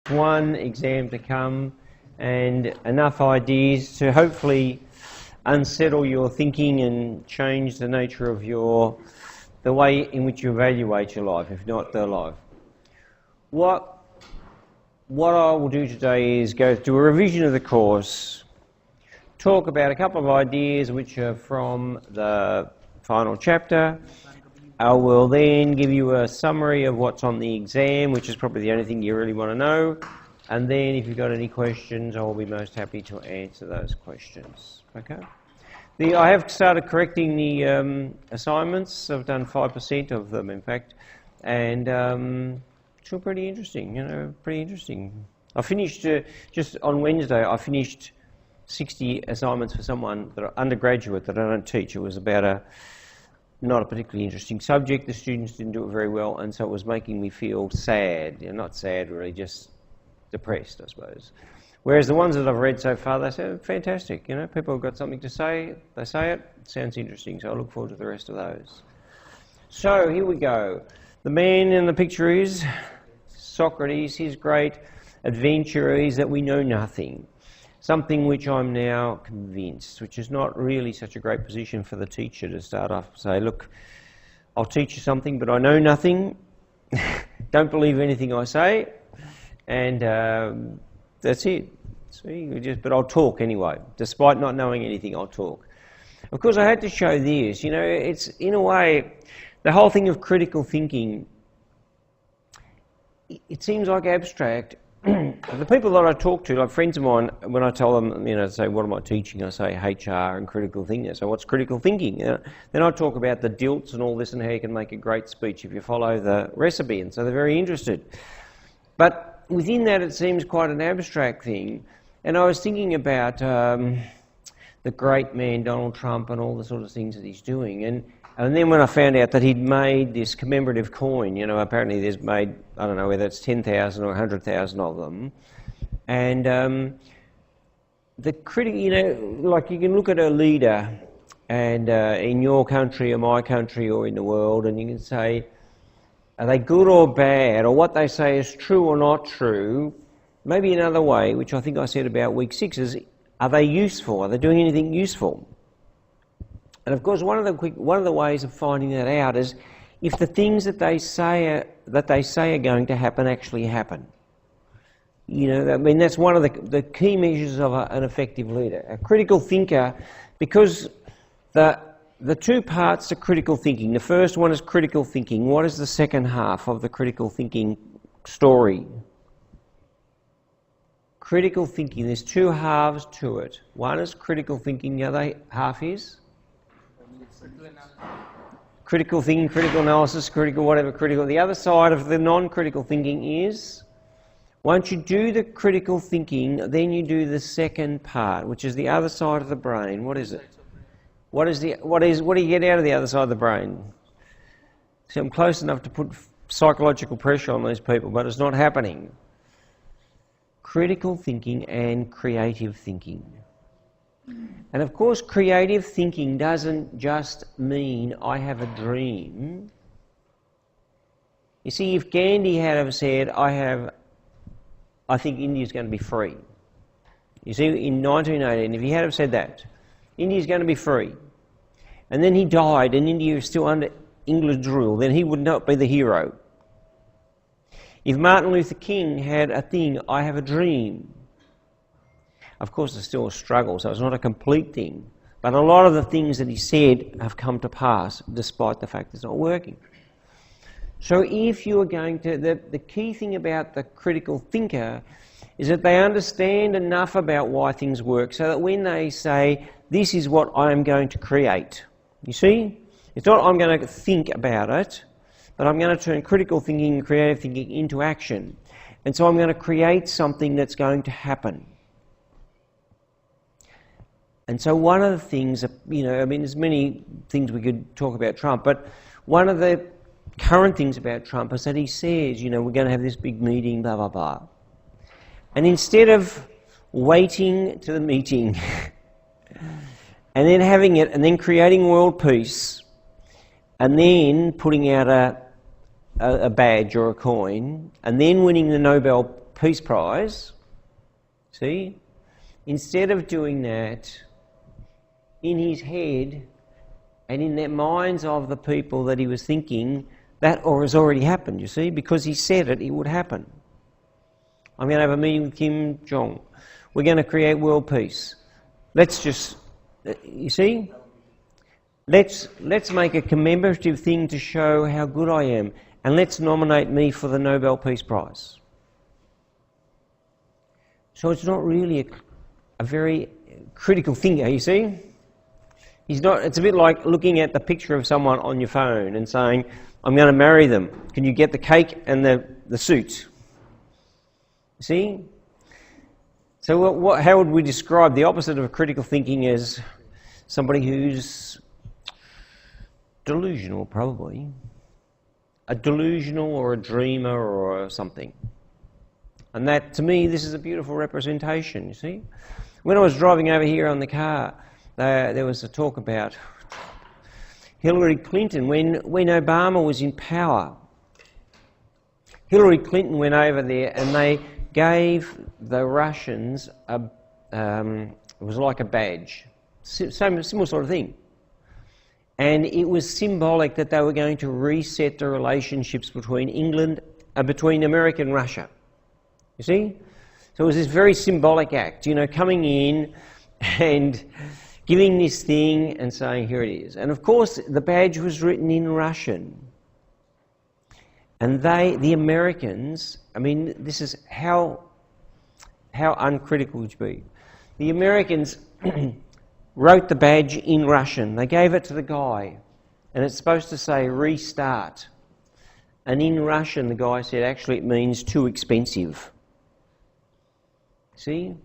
One exam to come and enough ideas to hopefully unsettle your thinking and change the nature of the way in which you evaluate your life, if not the life. What I will do today is go through a revision of the course, talk about a couple of ideas which are from the final chapter. I will then give you a summary of what's on the exam, which is probably the only thing you really want to know. And then if you've got any questions, I will be most happy to answer those questions. Okay? I have started correcting the assignments. I've done 5% of them, in fact. And it's all pretty interesting, pretty interesting. I finished, just on Wednesday, I finished 60 assignments for someone, that are undergraduate, that I don't teach. It was about not a particularly interesting subject. The students didn't do it very well, and so it was making me feel sad. Not sad, really, just depressed, I suppose. Whereas the ones that I've read so far, they say, fantastic. People have got something to say. They say it. Sounds interesting, so I look forward to the rest of those. So, here we go. The man in the picture is Socrates. His great adventure is that we know nothing. Something which I'm now convinced, which is not really such a great position for the teacher to start off and say, look, I'll teach you something, but I know nothing. Don't believe anything I say. And that's it. See, but I'll talk anyway. Despite not knowing anything, I'll talk. Of course, I had to show this. It's, in a way, the whole thing of critical thinking, it seems like abstract. The people that I talk to, like friends of mine, when I tell them, say, what am I teaching? I say HR and critical thinking. So what's critical thinking? Then I talk about the dilts and all this and how you can make a great speech if you follow the recipe. And so they're very interested. But within that, it seems quite an abstract thing. And I was thinking about the great man, Donald Trump, and all the sort of things that he's doing. And then when I found out that he'd made this commemorative coin, apparently there's made, I don't know whether it's 10,000 or 100,000 of them. And the critic, like you can look at a leader and in your country or my country or in the world, and you can say, are they good or bad, or what they say is true or not true? Maybe another way, which I think I said about week 6, is are they useful? Are they doing anything useful? And of course, one of the ways of finding that out is if the things that they say are going to happen actually happen. That's one of the key measures of an effective leader. A critical thinker, because the two parts to critical thinking. The first one is critical thinking. What is the second half of the critical thinking story? Critical thinking. There's two halves to it. One is critical thinking. The other half is critical thinking, critical analysis, critical whatever, critical. The other side of the non-critical thinking is, once you do the critical thinking, then you do the second part, which is the other side of the brain. What is it? What do you get out of the other side of the brain? See, I'm close enough to put psychological pressure on these people, but it's not happening. Critical thinking and creative thinking. And of course, creative thinking doesn't just mean I have a dream. You see, if Gandhi had have said, I think India's going to be free. You see, in 1918, if he had have said that, India's going to be free, and then he died and India is still under English rule, then he would not be the hero. If Martin Luther King had a thing, I have a dream. Of course, it's still a struggle, so it's not a complete thing. But a lot of the things that he said have come to pass, despite the fact it's not working. So if you are going to... The key thing about the critical thinker is that they understand enough about why things work, so that when they say, this is what I'm going to create. You see? It's not I'm going to think about it, but I'm going to turn critical thinking and creative thinking into action. And so I'm going to create something that's going to happen. And so one of the things, there's many things we could talk about Trump, but one of the current things about Trump is that he says, we're going to have this big meeting, blah, blah, blah. And instead of waiting to the meeting and then having it and then creating world peace and then putting out a badge or a coin and then winning the Nobel Peace Prize, see, instead of doing that in his head and in the minds of the people that he was thinking, that has already happened, you see, because he said it would happen. I'm going to have a meeting with Kim Jong. We're going to create world peace. Let's just, you see, let's make a commemorative thing to show how good I am, and let's nominate me for the Nobel Peace Prize. So it's not really a very critical thinker, you see. It's a bit like looking at the picture of someone on your phone and saying, I'm going to marry them. Can you get the cake and the suit? See? So how would we describe the opposite of critical thinking as somebody who's delusional, probably. A delusional or a dreamer or something. And that, to me, this is a beautiful representation, you see. When I was driving over here on the car, there was a talk about Hillary Clinton. When Obama was in power, Hillary Clinton went over there and they gave the Russians it was like a badge, similar sort of thing. And it was symbolic that they were going to reset the relationships between between America and Russia. You see? So it was this very symbolic act, coming in and giving this thing and saying, here it is. And of course, the badge was written in Russian. And the Americans, this is how uncritical would you be? The Americans wrote the badge in Russian. They gave it to the guy, and it's supposed to say restart. And in Russian, the guy said, actually, it means too expensive. See?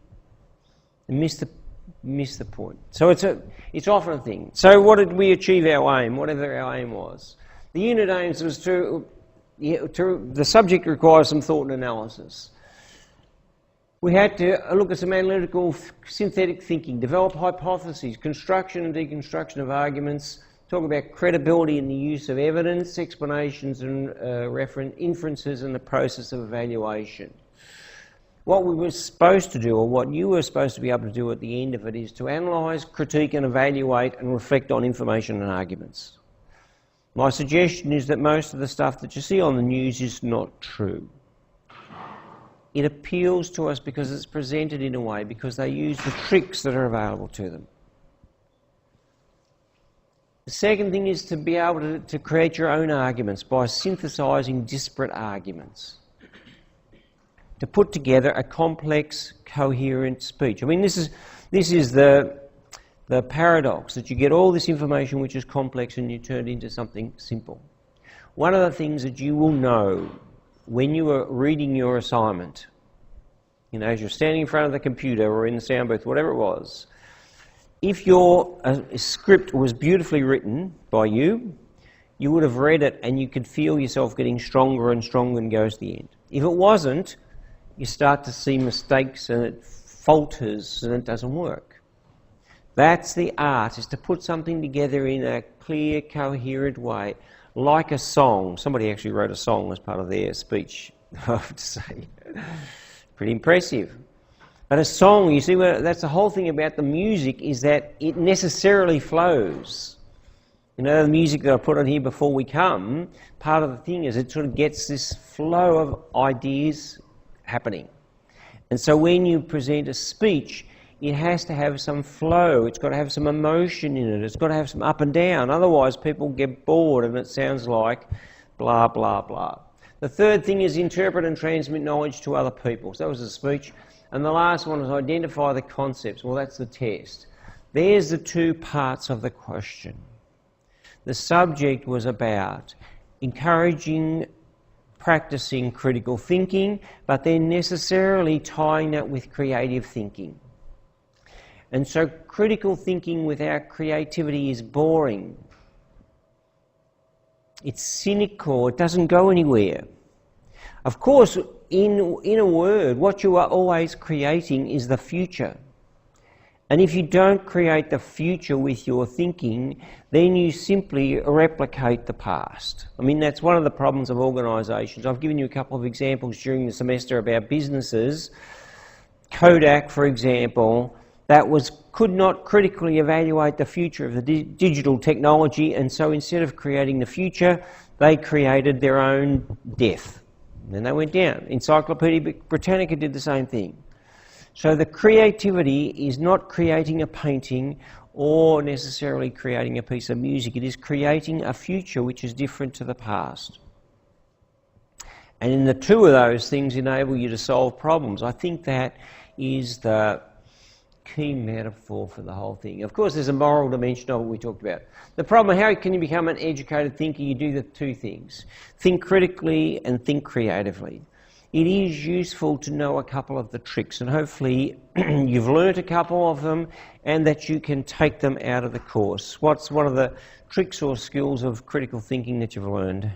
They missed the point. So it's often a thing. So what did we achieve our aim, whatever our aim was? The unit aims was the subject requires some thought and analysis. We had to look at some analytical, synthetic thinking, develop hypotheses, construction and deconstruction of arguments, talk about credibility in the use of evidence, explanations and inferences, and the process of evaluation. What we were supposed to do, or what you were supposed to be able to do at the end of it, is to analyse, critique and evaluate and reflect on information and arguments. My suggestion is that most of the stuff that you see on the news is not true. It appeals to us because it's presented in a way, because they use the tricks that are available to them. The second thing is to be able to create your own arguments by synthesising disparate arguments. To put together a complex, coherent speech. This is the paradox, that you get all this information which is complex and you turn it into something simple. One of the things that you will know when you are reading your assignment, as you're standing in front of the computer or in the sound booth, whatever it was, if your script was beautifully written by you, you would have read it and you could feel yourself getting stronger and stronger and goes to the end. If it wasn't, you start to see mistakes and it falters and it doesn't work. That's the art, is to put something together in a clear, coherent way, like a song. Somebody actually wrote a song as part of their speech, I have to say. Pretty impressive. But a song, you see, that's the whole thing about the music, is that it necessarily flows. The music that I put on here before we come, part of the thing is it sort of gets this flow of ideas happening. And so when you present a speech, it has to have some flow, it's got to have some emotion in it, it's got to have some up and down, otherwise people get bored and it sounds like blah, blah, blah. The third thing is interpret and transmit knowledge to other people. So that was the speech. And the last one is identify the concepts. Well, that's the test. There's the two parts of the question. The subject was about encouraging, practicing critical thinking, but then necessarily tying that with creative thinking. And so critical thinking without creativity is boring. It's cynical, it doesn't go anywhere. Of course, in a word, what you are always creating is the future. And if you don't create the future with your thinking, then you simply replicate the past. I mean, that's one of the problems of organisations. I've given you a couple of examples during the semester about businesses. Kodak, for example, could not critically evaluate the future of the digital technology, and so instead of creating the future, they created their own death. And then they went down. Encyclopedia Britannica did the same thing. So the creativity is not creating a painting or necessarily creating a piece of music. It is creating a future which is different to the past. And in the two of those things enable you to solve problems. I think that is the key metaphor for the whole thing. Of course, there's a moral dimension of it we talked about. The problem, how can you become an educated thinker? You do the two things. Think critically and think creatively. It is useful to know a couple of the tricks, and hopefully you've learnt a couple of them and that you can take them out of the course. What's one of the tricks or skills of critical thinking that you've learned?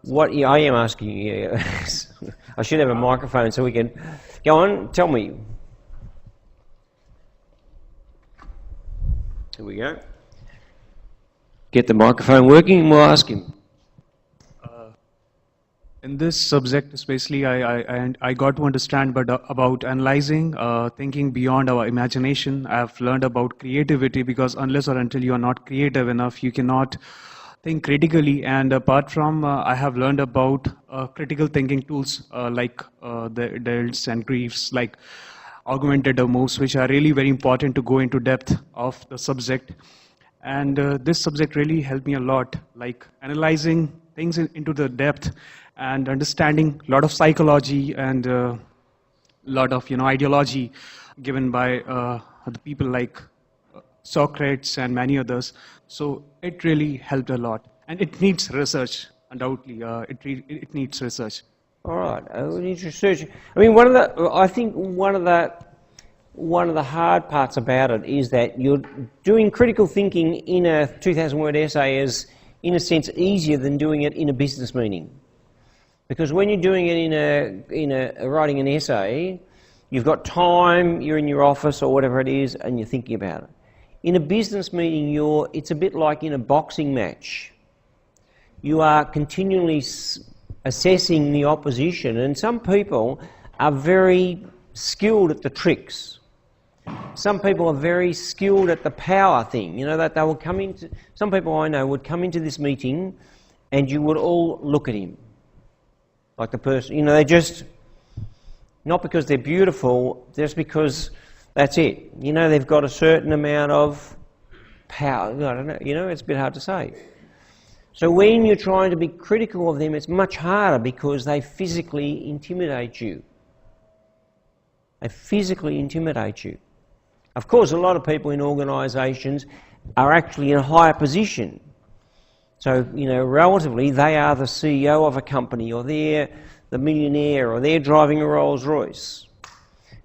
What? Yeah, I am asking you. Yeah. I should have a microphone so we can... Go on, tell me. Here we go. Get the microphone working and we'll ask him. In this subject, especially, I got to understand about analyzing, thinking beyond our imagination. I've learned about creativity, because unless or until you are not creative enough, you cannot think critically. And apart from, I have learned about critical thinking tools like the adults and griefs, like augmentative moves, which are really very important to go into depth of the subject. And this subject really helped me a lot, like analyzing things into the depth and understanding a lot of psychology and a lot of ideology given by the people like Socrates and many others. So it really helped a lot, and it needs research. Undoubtedly, it needs research. All right, it needs research. I mean, I think one of the hard parts about it is that you're doing critical thinking in a 2,000-word essay is, in a sense, easier than doing it in a business meeting. Because when you're doing it writing an essay, you've got time, you're in your office or whatever it is, and you're thinking about it. In a business meeting, it's a bit like in a boxing match. You are continually assessing the opposition, and some people are very skilled at the tricks. Some people are very skilled at the power thing. That they will come into. Some people I know would come into this meeting, and you would all look at him. Like the person, they just, not because they're beautiful, just because that's it. They've got a certain amount of power. I don't know, it's a bit hard to say. So when you're trying to be critical of them, it's much harder because they physically intimidate you. They physically intimidate you. Of course, a lot of people in organisations are actually in a higher position. So, relatively, they are the CEO of a company, or they're the millionaire, or they're driving a Rolls Royce.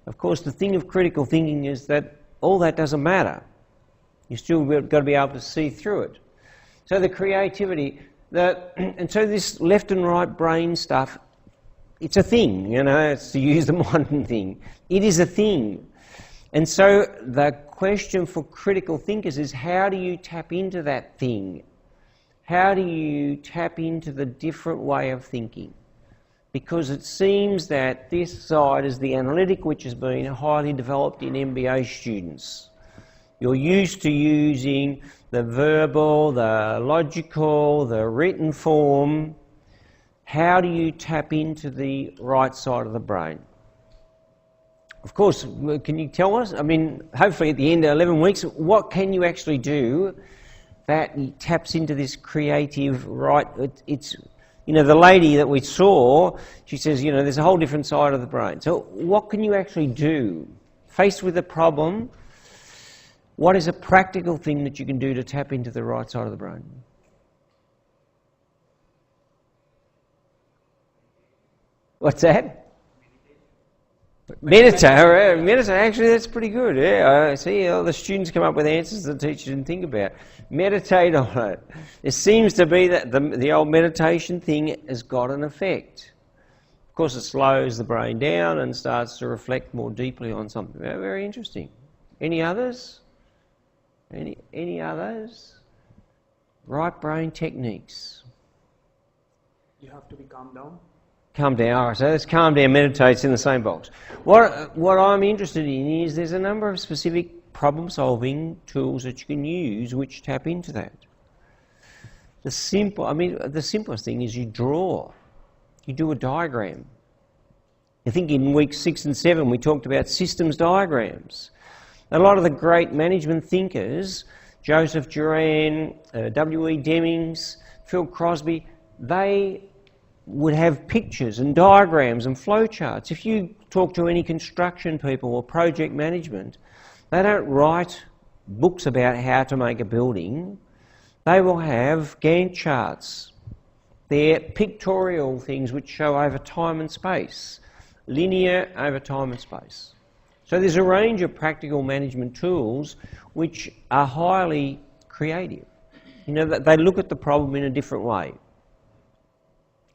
Of course, the thing of critical thinking is that all that doesn't matter. You still got to be able to see through it. So the creativity, and so this left and right brain stuff, it's a thing, it's to use the modern thing. It is a thing. And so the question for critical thinkers is, how do you tap into that thing? How do you tap into the different way of thinking? Because it seems that this side is the analytic, which has been highly developed in MBA students. You're used to using the verbal, the logical, the written form. How do you tap into the right side of the brain? Of course, can you tell us? I mean, hopefully at the end of 11 weeks, what can you actually do that taps into this creative right? It's the lady that we saw, she says, there's a whole different side of the brain. So what can you actually do? Faced with a problem, what is a practical thing that you can do to tap into the right side of the brain? What's that? Meditate. Meditate, actually, that's pretty good. Yeah, I see all the students come up with answers the teacher didn't think about. Meditate on it. It seems to be that the old meditation thing has got an effect. Of course, it slows the brain down and starts to reflect more deeply on something. Very interesting. Any others? Any others? Right brain techniques. You have to be calm down. Calm down. All right, so let's calm down, meditate's in the same box. What I'm interested in is there's a number of specific problem-solving tools that you can use which tap into that. The simplest thing is you draw. You do a diagram. I think in weeks 6 and 7 we talked about systems diagrams. A lot of the great management thinkers, Joseph Duran, W.E. Demings, Phil Crosby, they would have pictures and diagrams and flowcharts. If you talk to any construction people or project management, they don't write books about how to make a building. They will have Gantt charts. They're pictorial things which show over time and space, linear over time and space. So there's a range of practical management tools which are highly creative. You know, they look at the problem in a different way.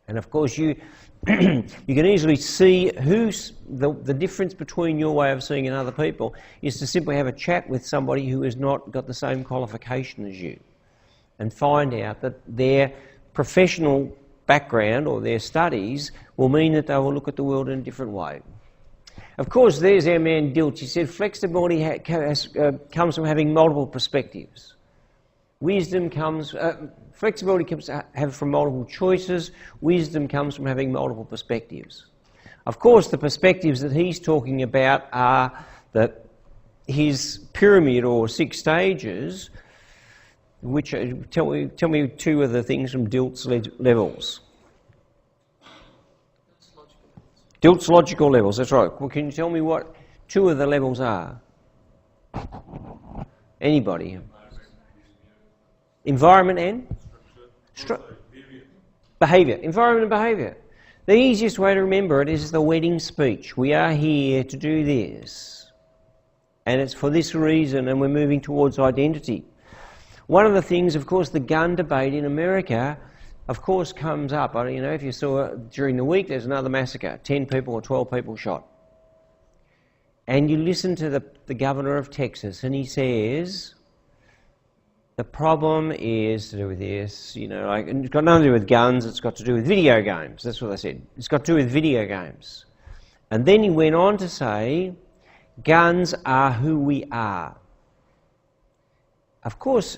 And of course you can easily see who's the difference between your way of seeing and other people is to simply have a chat with somebody who has not got the same qualification as you and find out that their professional background or their studies will mean that they will look at the world in a different way. Of course, there's our man Dilts. He said flexibility comes from having multiple perspectives. Flexibility comes from multiple choices. Wisdom comes from having multiple perspectives. Of course, the perspectives that he's talking about are that his pyramid or 6 stages, which tell me 2 of the things from Dilts' levels. Dilts' logical levels, that's right. Well, can you tell me what 2 of the levels are? Anybody? Environment and? Behaviour. Environment and behaviour. The easiest way to remember it is the wedding speech. We are here to do this. And it's for this reason, and we're moving towards identity. One of the things, of course, the gun debate in America, of course, comes up. You know, if you saw during the week, there's another massacre, 10 people or 12 people shot. And you listen to the governor of Texas, and he says, the problem is to do with this, you know, like, and it's got nothing to do with guns, it's got to do with video games. That's what they said. It's got to do with video games. And then he went on to say, guns are who we are. Of course,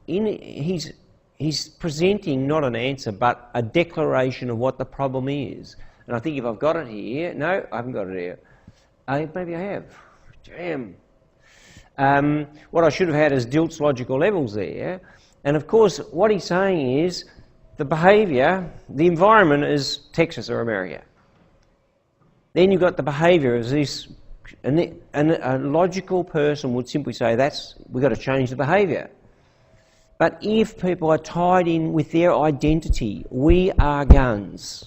he's presenting not an answer, but a declaration of what the problem is. And I think if I've got it here, no, I haven't got it here. Maybe I have. Damn. What I should have had is Dilts' logical levels there. And of course, what he's saying is the behaviour, the environment is Texas or America. Then you've got the behaviour as this, and a logical person would simply say, we've got to change the behaviour. But if people are tied in with their identity, we are guns,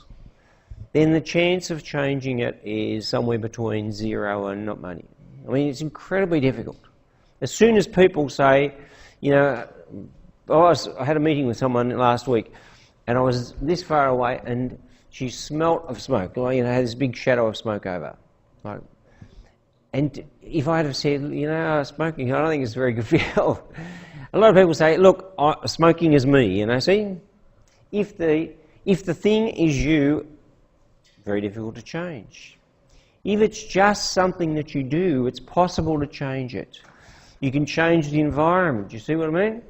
then the chance of changing it is somewhere between 0 and not money. I mean, it's incredibly difficult. As soon as people say, you know, I had a meeting with someone last week, and I was this far away, and she smelt of smoke. You know, had this big shadow of smoke over. Right? And if I had have said, you know, smoking, I don't think it's very good for your health. A lot of people say, look, smoking is me, you know, see? If the thing is you, very difficult to change. If it's just something that you do, it's possible to change it. You can change the environment, you see what I mean?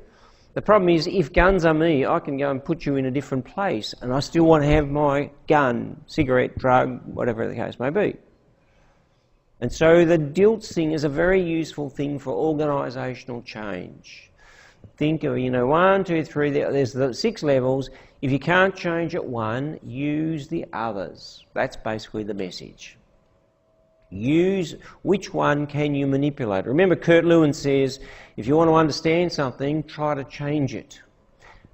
The problem is, if guns are me, I can go and put you in a different place, and I still want to have my gun, cigarette, drug, whatever the case may be. And so the Dilts thing is a very useful thing for organisational change. Think of, you know, 1, 2, 3, there's the 6 levels. If you can't change at one, use the others. That's basically the message. Use which one can you manipulate. Remember, Kurt Lewin says, if you want to understand something, try to change it.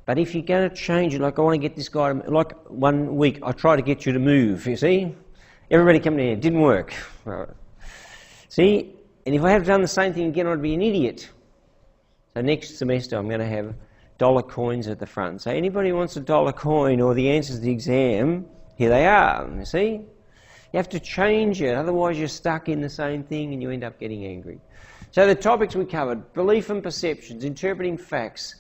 But if you're going to change it, like I want to get this guy, like one week I tried to get you to move, you see? Everybody come in here, it didn't work. Right. See, and if I had done the same thing again, I'd be an idiot. So next semester I'm going to have dollar coins at the front. So anybody who wants a dollar coin or the answers to the exam, here they are, you see? You have to change it, otherwise you're stuck in the same thing and you end up getting angry. So the topics we covered: belief and perceptions, interpreting facts,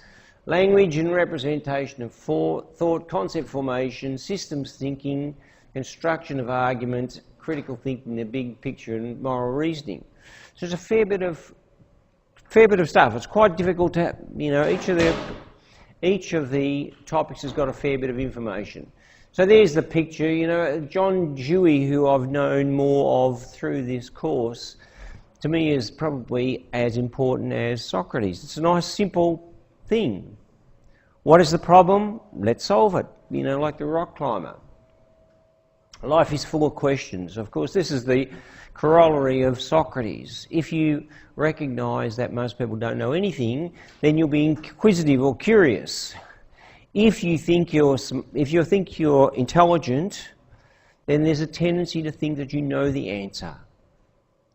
language and representation of thought, concept formation, systems thinking, construction of argument, critical thinking, the big picture, and moral reasoning. So there's a fair bit of stuff. It's quite difficult to, each of the topics has got a fair bit of information. So there's the picture. John Dewey, who I've known more of through this course, to me is probably as important as Socrates. It's a nice, simple thing. What is the problem? Let's solve it. Like the rock climber. Life is full of questions. Of course, this is the corollary of Socrates. If you recognise that most people don't know anything, then you'll be inquisitive or curious. If you think you're intelligent, then there's a tendency to think that you know the answer.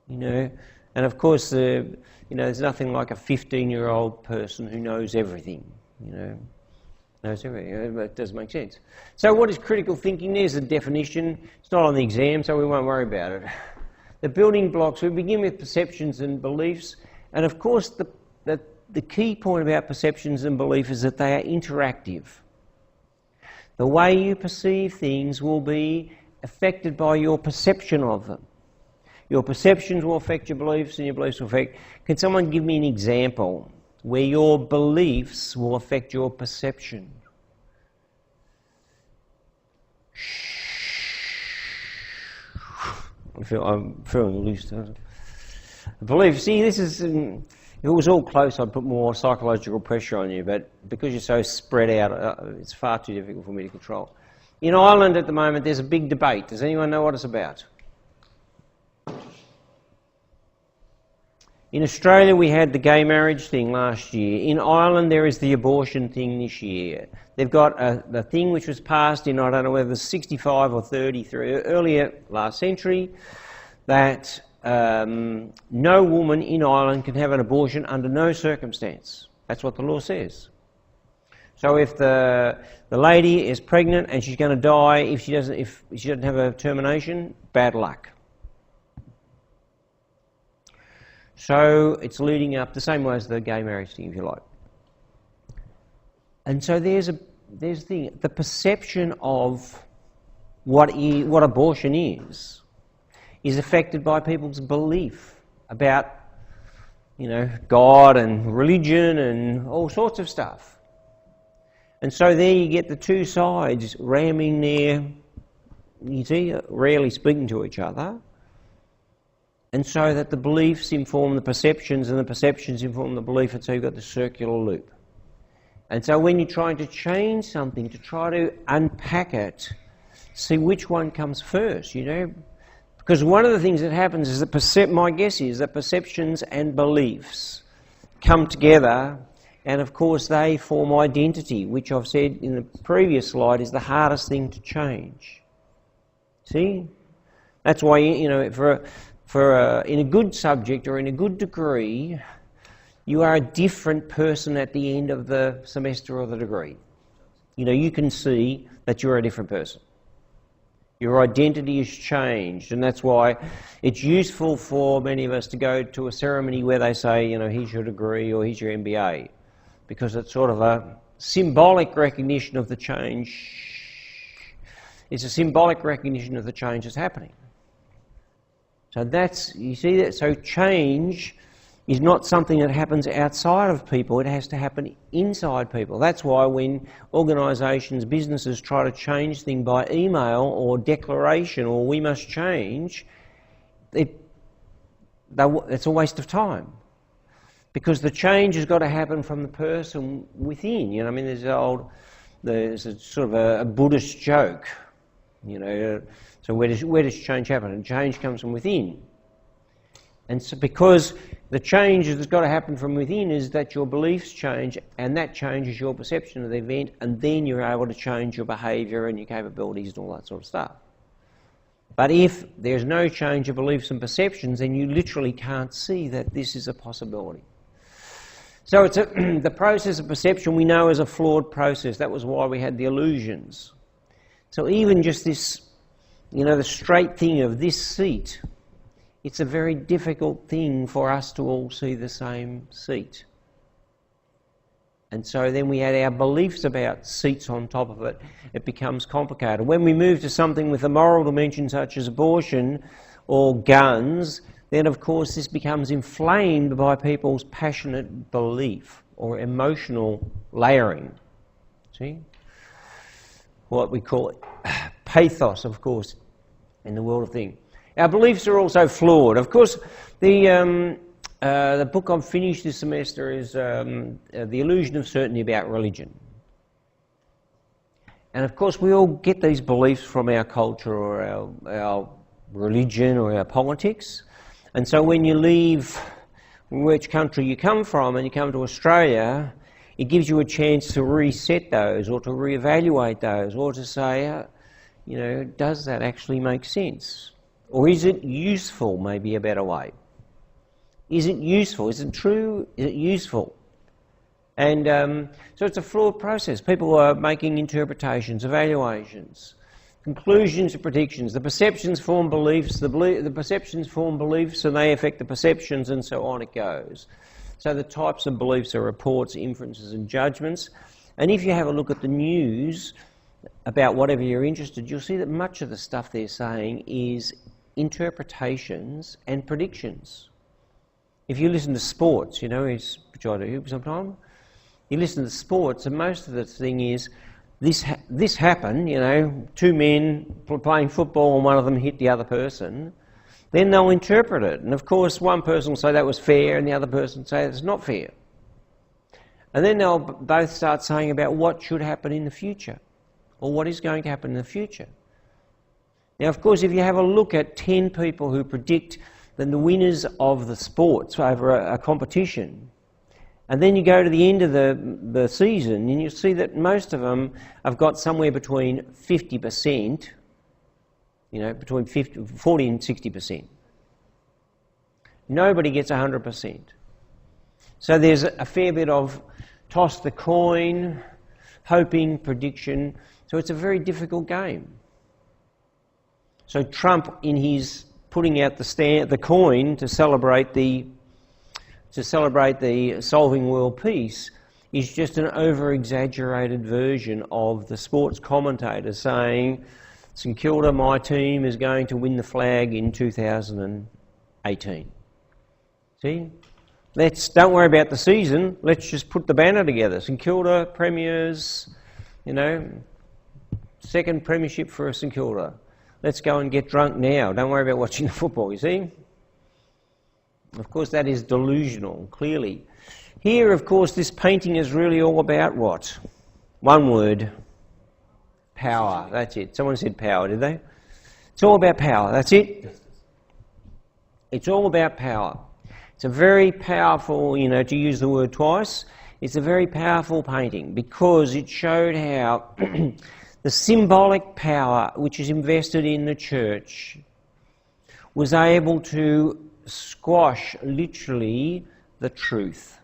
And of course, there's nothing like a 15-year-old person who knows everything. Knows everything. That does make sense. So what is critical thinking? There's a definition. It's not on the exam, so we won't worry about it. The building blocks, we begin with perceptions and beliefs. And of course, the key point about perceptions and belief is that they are interactive. The way you perceive things will be affected by your perception of them. Your perceptions will affect your beliefs, and your beliefs will affect... Can someone give me an example where your beliefs will affect your perception? I'm feeling loose. Belief, see, this is... if it was all close, I'd put more psychological pressure on you, but because you're so spread out, it's far too difficult for me to control. In Ireland at the moment, there's a big debate. Does anyone know what it's about? In Australia, we had the gay marriage thing last year. In Ireland, there is the abortion thing this year. They've got the thing which was passed in, I don't know whether it's 65 or 33, earlier last century, that no woman in Ireland can have an abortion under no circumstance. That's what the law says. So if the lady is pregnant and she's going to die if she doesn't have a termination, bad luck. So it's leading up the same way as the gay marriage thing, if you like. And so there's the perception of what abortion is affected by people's belief about, God and religion and all sorts of stuff. And so there you get the two sides ramming rarely speaking to each other. And so that the beliefs inform the perceptions and the perceptions inform the belief, and so you've got the circular loop. And so when you're trying to change something, to try to unpack it, see which one comes first, Because one of the things that happens is that my guess is that perceptions and beliefs come together, and of course they form identity, which I've said in the previous slide is the hardest thing to change. See? That's why, in a good subject or in a good degree, you are a different person at the end of the semester or the degree. You can see that you're a different person. Your identity has changed, and that's why it's useful for many of us to go to a ceremony where they say, here's your degree or here's your MBA, because it's sort of a symbolic recognition of the change. It's a symbolic recognition of the change that's happening. So you see that? So change is not something that happens outside of people, it has to happen inside people. That's why when organisations, businesses try to change things by email or declaration or we must change, it's a waste of time. Because the change has got to happen from the person within. There's a sort of a Buddhist joke, So where does change happen? And change comes from within. And so because the change that's got to happen from within is that your beliefs change, and that changes your perception of the event, and then you're able to change your behaviour and your capabilities and all that sort of stuff. But if there's no change of beliefs and perceptions, then you literally can't see that this is a possibility. So the process of perception we know is a flawed process. That was why we had the illusions. So even just this the straight thing of this seat, it's a very difficult thing for us to all see the same seat. And so then we add our beliefs about seats on top of it. It becomes complicated. When we move to something with a moral dimension such as abortion or guns, then of course this becomes inflamed by people's passionate belief or emotional layering. See? What we call pathos, of course, in the world of things. Our beliefs are also flawed. Of course, the book I've finished this semester is The Illusion of Certainty About Religion. And of course we all get these beliefs from our culture or our religion or our politics. And so when you leave which country you come from and you come to Australia, it gives you a chance to reset those or to reevaluate those or to say, does that actually make sense? Or is it useful, maybe a better way? Is it useful? Is it true? Is it useful? And so it's a flawed process. People are making interpretations, evaluations, conclusions and predictions. The perceptions form beliefs, the perceptions form beliefs and they affect the perceptions, and so on it goes. So the types of beliefs are reports, inferences and judgments. And if you have a look at the news about whatever you're interested, you'll see that much of the stuff they're saying is interpretations and predictions. If you listen to sports, which I do sometimes, you listen to sports and most of the thing is, this happened, two men playing football and one of them hit the other person, then they'll interpret it. And of course one person will say that was fair and the other person will say it's not fair. And then they'll both start saying about what should happen in the future or what is going to happen in the future. Now of course if you have a look at 10 people who predict then the winners of the sports over a competition, and then you go to the end of the season and you see that most of them have got somewhere between 50%, between 40 and 60%. Nobody gets 100%. So there's a fair bit of toss the coin, hoping, prediction. So it's a very difficult game. So Trump, in his putting out the coin to celebrate the solving world peace, is just an over-exaggerated version of the sports commentator saying, St Kilda, my team, is going to win the flag in 2018. See? Don't worry about the season, let's just put the banner together. St Kilda premiers, second premiership for St Kilda. Let's go and get drunk now. Don't worry about watching the football, you see? Of course, that is delusional, clearly. Here, of course, this painting is really all about what? One word. Power. That's it. Someone said power, did they? It's all about power. That's it. It's all about power. It's a very powerful, to use the word twice, it's a very powerful painting because it showed how the symbolic power which is invested in the church was able to squash, literally, the truth.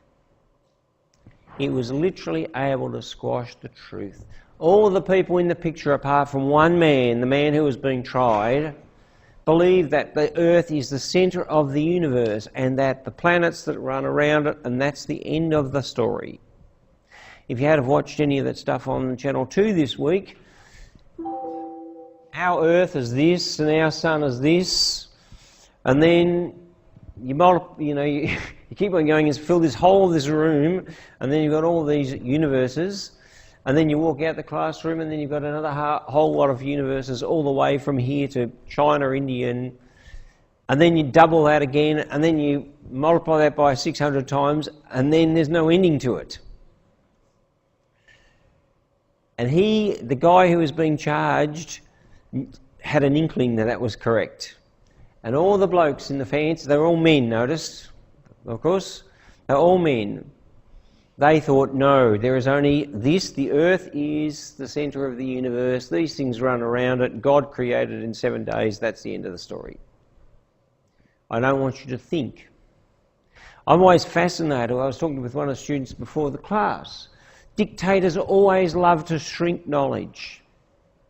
It was literally able to squash the truth. All of the people in the picture, apart from one man, the man who was being tried, believe that the earth is the centre of the universe and that the planets that run around it, and that's the end of the story. If you had watched any of that stuff on Channel 2 this week, our earth is this and our sun is this, and then you keep on going and fill this whole of this room, and then you've got all these universes, and then you walk out the classroom and then you've got another whole lot of universes all the way from here to China, India, and then you double that again, and then you multiply that by 600 times, and then there's no ending to it. And the guy who was being charged, had an inkling that was correct. And all the blokes in the fancy, they were all men, notice, of course, they're all men. They thought, no, there is only this, the earth is the centre of the universe, these things run around it, God created it in 7 days, that's the end of the story. I don't want you to think. I'm always fascinated, I was talking with one of the students before the class, dictators always love to shrink knowledge.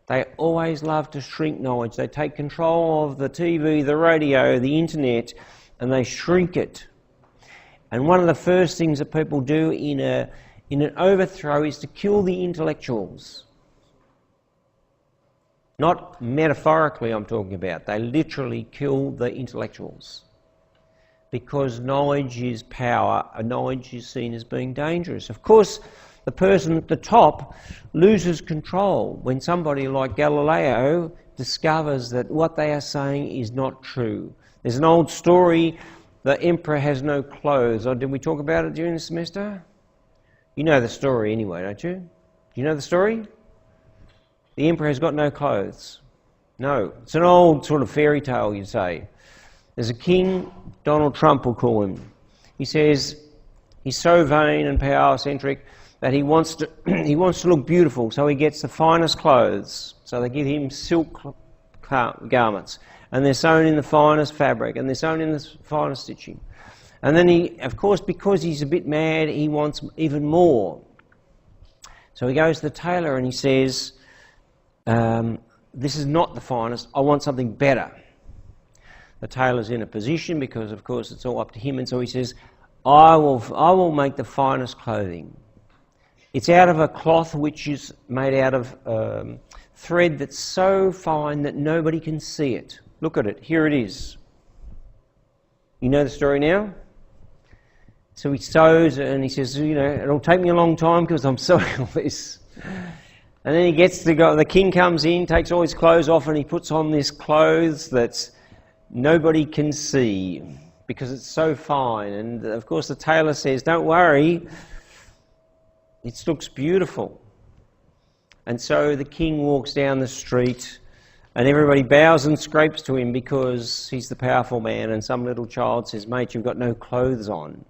They always love to shrink knowledge. They take control of the TV, the radio, the internet, and they shrink it. And one of the first things that people do in an overthrow is to kill the intellectuals. Not metaphorically I'm talking about. They literally kill the intellectuals. Because knowledge is power, and knowledge is seen as being dangerous. Of course, the person at the top loses control when somebody like Galileo discovers that what they are saying is not true. There's an old story, the emperor has no clothes. Or did we talk about it during the semester? You know the story anyway, don't you? Do you know the story? The emperor has got no clothes. No. It's an old sort of fairy tale, you'd say. There's a king, Donald Trump we'll call him. He says he's so vain and power-centric that he wants to look beautiful, so he gets the finest clothes. So they give him silk garments, and they're sewn in the finest fabric, and they're sewn in the finest stitching. And then he, of course, because he's a bit mad, he wants even more. So he goes to the tailor and he says, this is not the finest, I want something better. The tailor's in a position because, of course, it's all up to him, and so he says, I will make the finest clothing. It's out of a cloth which is made out of thread that's so fine that nobody can see it. Look at it, here it is. You know the story now? So he sews and he says, you know, it'll take me a long time because I'm sewing all this. And then he gets to go, the king comes in, takes all his clothes off, and he puts on this clothes that's nobody can see because it's so fine. And of course the tailor says, don't worry, it looks beautiful. And so the king walks down the street and everybody bows and scrapes to him because he's the powerful man, and some little child says, mate, you've got no clothes on.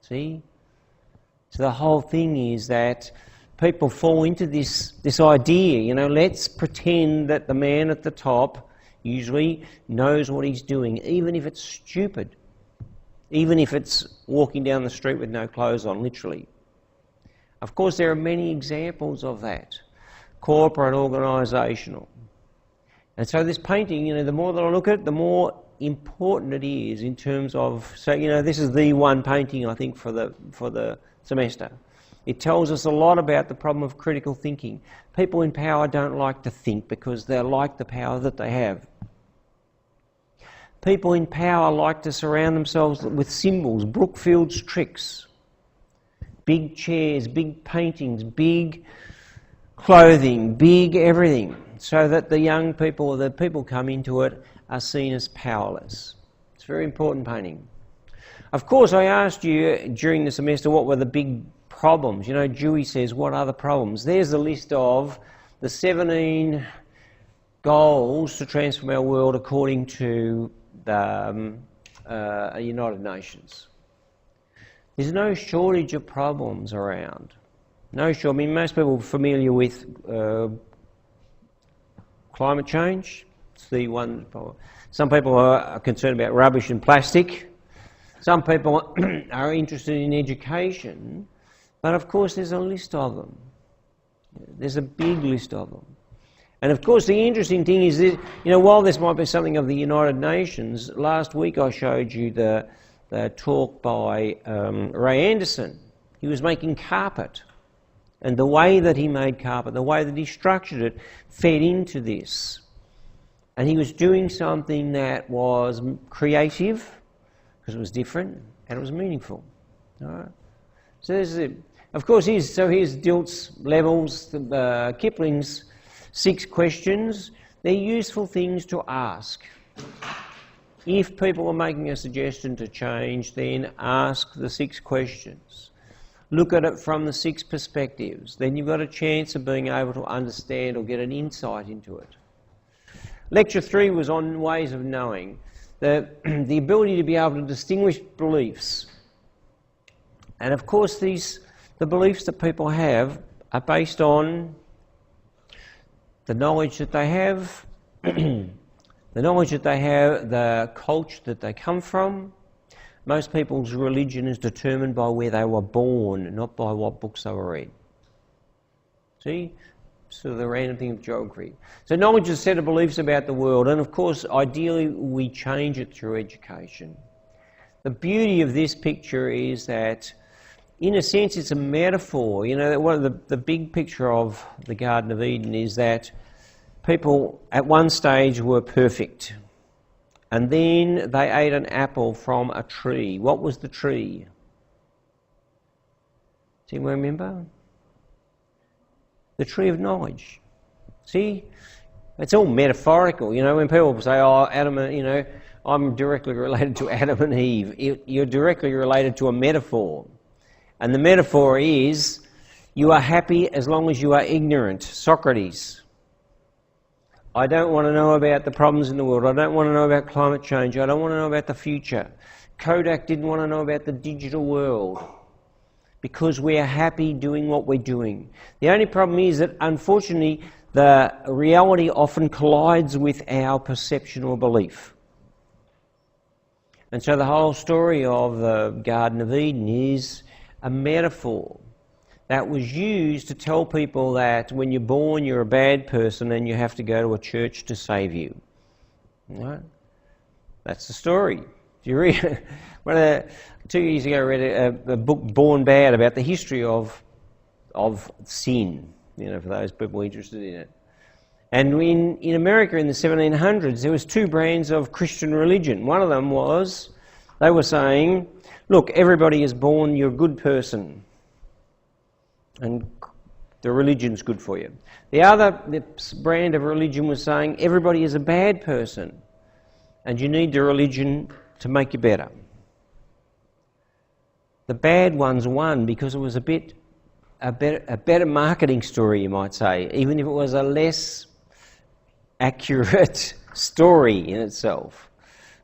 See? So the whole thing is that people fall into this idea, you know, let's pretend that the man at the top usually knows what he's doing, even if it's stupid, even if it's walking down the street with no clothes on, literally. Of course, there are many examples of that, corporate, organisational. And so this painting, you know, the more that I look at it, the more important it is in terms of, so, you know, this is the one painting, I think, for the semester. It tells us a lot about the problem of critical thinking. People in power don't like to think because they like the power that they have. People in power like to surround themselves with symbols, Brookfield's tricks, big chairs, big paintings, big clothing, big everything, so that the young people or the people come into it are seen as powerless. It's a very important painting. Of course, I asked you during the semester what were the big problems. You know, Dewey says, what are the problems? There's a list of the 17 goals to transform our world according to the United Nations. There's no shortage of problems around. No shortage. I mean, most people are familiar with climate change. It's the one. Some people are concerned about rubbish and plastic. Some people are interested in education. But of course there's a list of them. There's a big list of them. And of course the interesting thing is that, you know, while this might be something of the United Nations, last week I showed you the talk by Ray Anderson. He was making carpet. And the way that he made carpet, the way that he structured it, fed into this. And he was doing something that was creative, because it was different, and it was meaningful. All right? So there's of course, here's Dilt's levels, Kipling's 6 questions. They're useful things to ask. If people are making a suggestion to change, then ask the 6 questions. Look at it from the 6 perspectives. Then you've got a chance of being able to understand or get an insight into it. Lecture 3 was on ways of knowing. The ability to be able to distinguish beliefs. And of course the beliefs that people have are based on the knowledge that they have, the culture that they come from. Most people's religion is determined by where they were born, not by what books they were read. See? sort of the random thing of geography. So knowledge is a set of beliefs about the world, and of course, ideally, we change it through education. The beauty of this picture is that, in a sense, it's a metaphor. You know, one of the big picture of the Garden of Eden is that people at one stage were perfect, and then they ate an apple from a tree. What was the tree? Does anyone remember? The tree of knowledge. See? It's all metaphorical. You know, when people say, oh, Adam, you know, I'm directly related to Adam and Eve, you're directly related to a metaphor. And the metaphor is, you are happy as long as you are ignorant. Socrates. I don't want to know about the problems in the world. I don't want to know about climate change. I don't want to know about the future. Kodak didn't want to know about the digital world because we are happy doing what we're doing. The only problem is that, unfortunately, the reality often collides with our perception or belief. And so the whole story of the Garden of Eden is a metaphor that was used to tell people that when you're born you're a bad person and you have to go to a church to save you. Right? That's the story. If you read, 2 years ago I read a book, Born Bad, about the history of sin, you know, for those people interested in it. And in America in the 1700s there was two brands of Christian religion. One of them was, they were saying, look, everybody is born, you're a good person, and the religion's good for you. The other brand of religion was saying everybody is a bad person and you need the religion to make you better. The bad ones won because it was a better marketing story, you might say, even if it was a less accurate story in itself.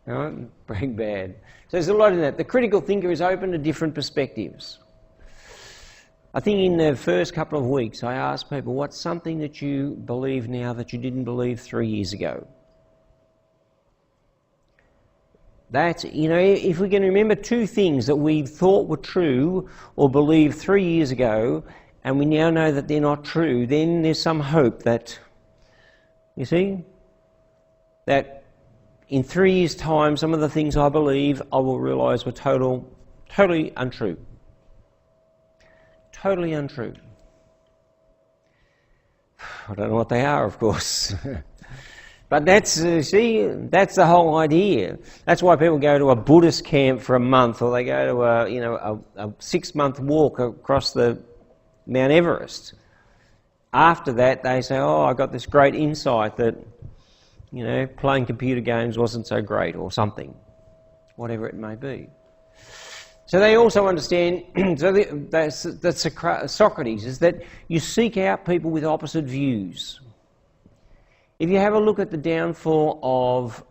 Right? Very bad. So there's a lot in that. The critical thinker is open to different perspectives. I think in the first couple of weeks I asked people, what's something that you believe now that you didn't believe 3 years ago? That's, you know, if we can remember two things that we thought were true or believed 3 years ago and we now know that they're not true, then there's some hope that, you see, that in 3 years' time some of the things I believe I will realise were totally untrue. Totally untrue. I don't know what they are, of course. But that's, that's the whole idea. That's why people go to a Buddhist camp for a month, or they go to a 6-month walk across the Mount Everest. After that, they say, oh, I got this great insight that, you know, playing computer games wasn't so great, or something, whatever it may be. So they also understand, that's Socrates, is that you seek out people with opposite views. If you have a look at the downfall of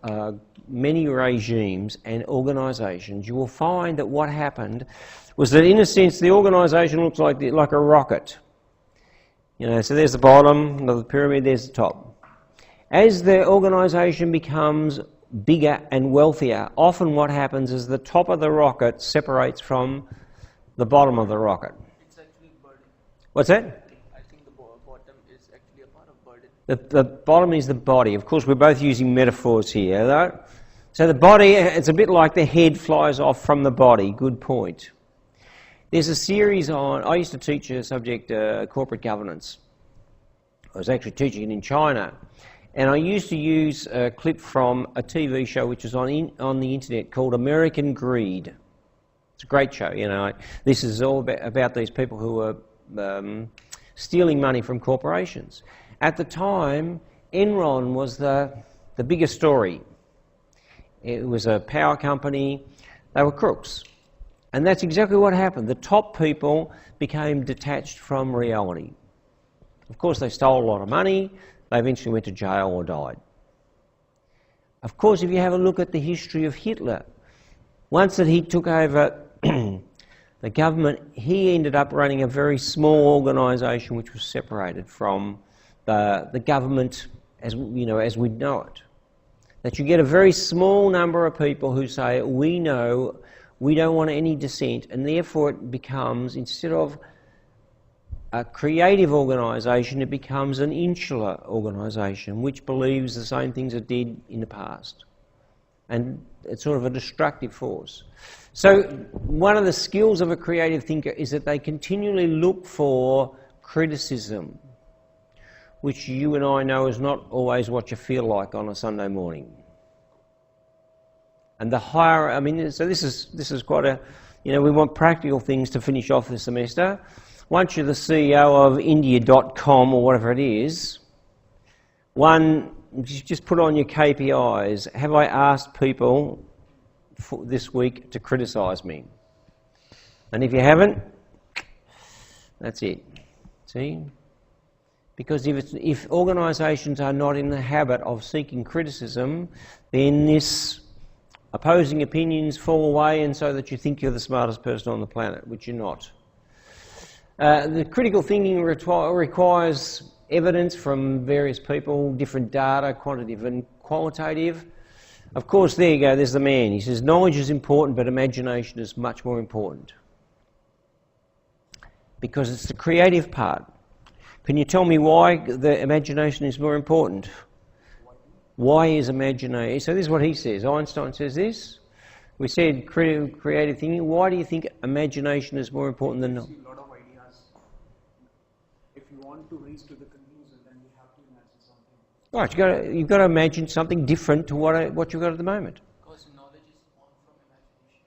many regimes and organisations, you will find that what happened was that, in a sense, the organisation looks like a rocket. You know, so there's the bottom of the pyramid, there's the top. As the organisation becomes bigger and wealthier, often what happens is the top of the rocket separates from the bottom of the rocket. It's actually burden. What's that? I think the bottom is actually a part of burden. The bottom is the body. Of course, we're both using metaphors here, though. So the body, it's a bit like the head flies off from the body. Good point. There's a series on, I used to teach a subject, corporate governance. I was actually teaching it in China. And I used to use a clip from a TV show which was on the internet called American Greed. It's a great show, you know. This is all about these people who are stealing money from corporations. At the time, Enron was the biggest story. It was a power company. They were crooks. And that's exactly what happened. The top people became detached from reality. Of course, they stole a lot of money. They eventually went to jail or died. Of course, if you have a look at the history of Hitler, once that he took over the government, he ended up running a very small organisation which was separated from the government as we know it. That you get a very small number of people who say, we know, we don't want any dissent, and therefore it becomes, instead of a creative organisation, it becomes an insular organisation which believes the same things it did in the past. And it's sort of a destructive force. So one of the skills of a creative thinker is that they continually look for criticism, which you and I know is not always what you feel like on a Sunday morning. And the higher, I mean, so this is quite a, we want practical things to finish off the semester. Once you're the CEO of India.com or whatever it is, just put on your KPIs. Have I asked people this week to criticise me? And if you haven't, that's it. See? Because if organisations are not in the habit of seeking criticism, then this opposing opinions fall away, and so that you think you're the smartest person on the planet, which you're not. The critical thinking requires evidence from various people, different data, quantitative and qualitative. Of course, there you go, there's the man. He says, knowledge is important, but imagination is much more important. Because it's the creative part. Can you tell me why the imagination is more important? Why is imagination? So this is what he says. Einstein says this. We said creative thinking. Why do you think imagination is more important than... A lot of ideas. If you want to reach to the conclusion, then you have to imagine something. Right, you've got to imagine something different to what you've got at the moment. Because knowledge is born from imagination.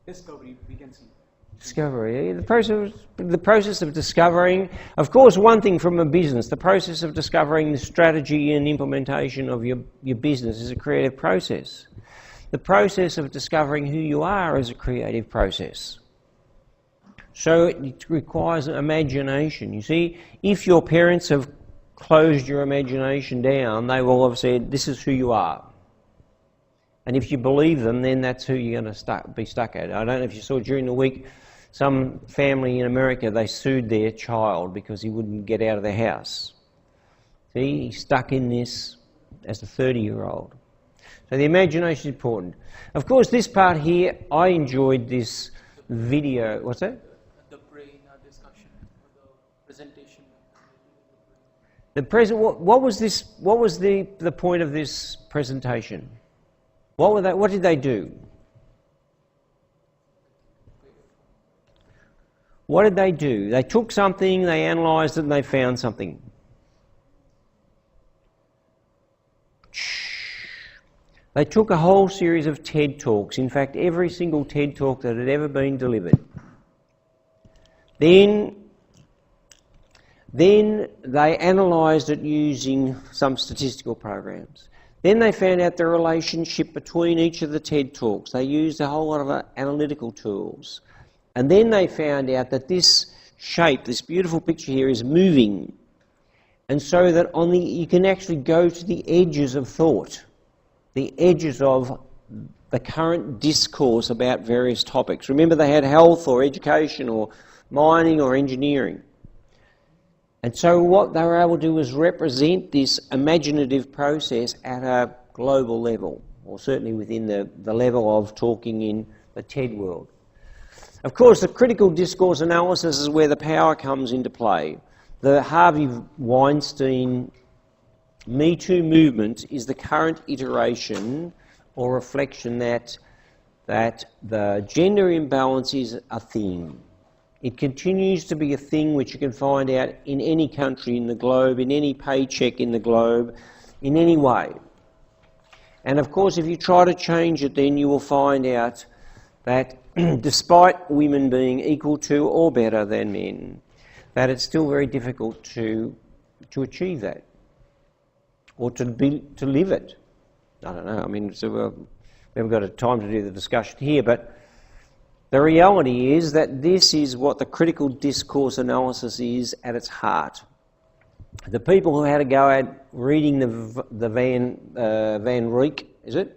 Discovery, we can see. Discovery, the process of discovering, of course, one thing from a business, the process of discovering the strategy and implementation of your business is a creative process. The process of discovering who you are is a creative process. So it requires imagination. You see, if your parents have closed your imagination down, they will have said, this is who you are. And if you believe them, then that's who you're going to be stuck at. I don't know if you saw during the week, some family in America, they sued their child because he wouldn't get out of the house. See, he's stuck in this as a 30-year-old. So the imagination is important. Of course, this part here, I enjoyed this video. What's that? The brain discussion, the presentation. What was this? What was the point of this presentation? What did they do? What did they do? They took something, they analysed it, and they found something. They took a whole series of TED Talks, in fact, every single TED Talk that had ever been delivered. Then they analysed it using some statistical programs. Then they found out the relationship between each of the TED Talks. They used a whole lot of analytical tools. And then they found out that this shape, this beautiful picture here, is moving. And so that you can actually go to the edges of thought, the edges of the current discourse about various topics. Remember, they had health or education or mining or engineering. And so what they were able to do was represent this imaginative process at a global level, or certainly within the level of talking in the TED world. Of course, the critical discourse analysis is where the power comes into play. The Harvey Weinstein Me Too movement is the current iteration or reflection that the gender imbalance is a thing. It continues to be a thing which you can find out in any country in the globe, in any paycheck in the globe, in any way. And of course, if you try to change it, then you will find out that despite women being equal to or better than men, that it's still very difficult to achieve that, or to live it. I don't know. I mean, so we haven't got time to do the discussion here, but the reality is that this is what the critical discourse analysis is at its heart. The people who had to go at reading the Van Rijk, is it?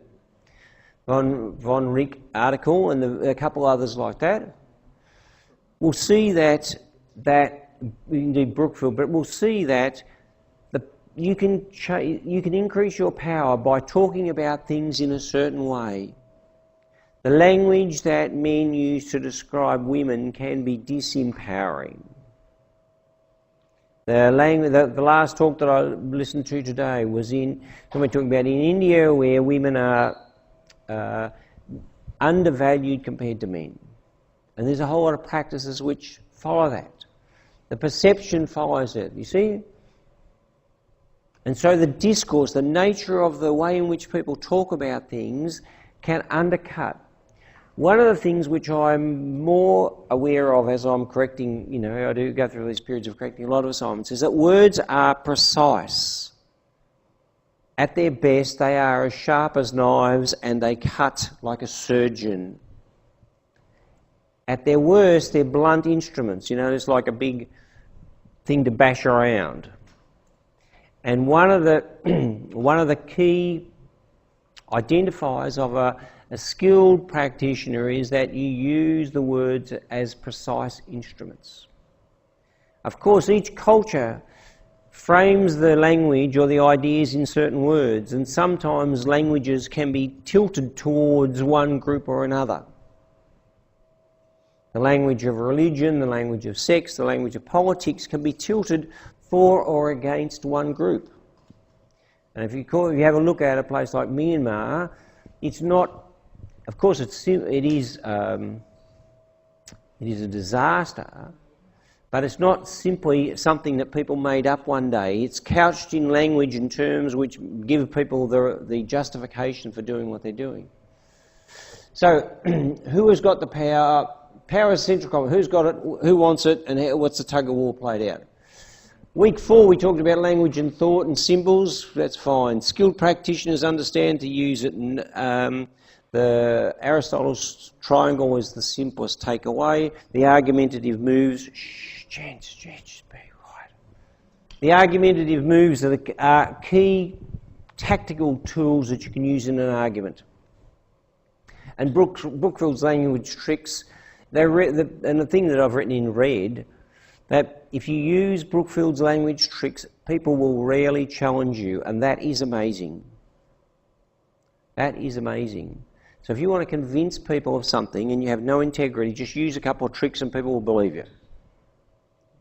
Von Rijk article and a couple others like that, will see that indeed Brookfield, but we'll see that you can increase your power by talking about things in a certain way. The language that men use to describe women can be disempowering. The last talk that I listened to today was when we're talking about in India, where women are undervalued compared to men. And there's a whole lot of practices which follow that. The perception follows it, you see? And so the discourse, the nature of the way in which people talk about things can undercut. One of the things which I'm more aware of as I'm correcting, I do go through these periods of correcting a lot of assignments, is that words are precise. At their best, they are as sharp as knives and they cut like a surgeon. At their worst, they're blunt instruments. It's like a big thing to bash around. And one of the key identifiers of a skilled practitioner is that you use the words as precise instruments. Of course, each culture frames the language or the ideas in certain words, and sometimes languages can be tilted towards one group or another. The language of religion, the language of sex, the language of politics can be tilted for or against one group. And if you have a look at a place like Myanmar, it's not. Of course, it is a disaster, but it's not simply something that people made up one day. It's couched in language and terms which give people the justification for doing what they're doing. So, who has got the power? Power is central. Who's got it? Who wants it? And what's the tug of war played out? Week 4, we talked about language and thought and symbols. That's fine. Skilled practitioners understand to use it. And, the Aristotle's triangle is the simplest takeaway. The argumentative moves. Just be quiet. The argumentative moves are key tactical tools that you can use in an argument. And Brookfield's language tricks. And the thing that I've written in red, that if you use Brookfield's language tricks, people will rarely challenge you, and that is amazing. That is amazing. So if you want to convince people of something and you have no integrity, just use a couple of tricks and people will believe you.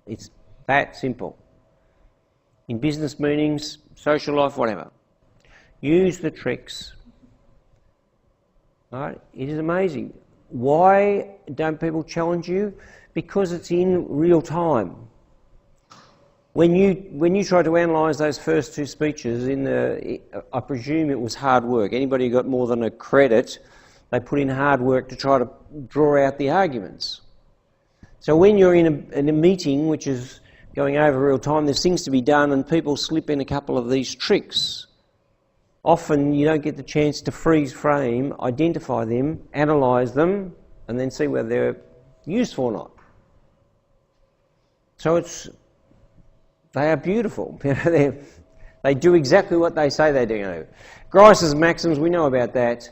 It's that simple. In business meetings, social life, whatever. Use the tricks. Right? It is amazing. Why don't people challenge you? Because it's in real time. When you try to analyse those first 2 speeches, I presume it was hard work. Anybody who got more than a credit, they put in hard work to try to draw out the arguments. So when you're in a meeting which is going over real time, there's things to be done and people slip in a couple of these tricks. Often you don't get the chance to freeze frame, identify them, analyse them, and then see whether they're useful or not. So they are beautiful. They do exactly what they say they do. Grice's maxims, we know about that.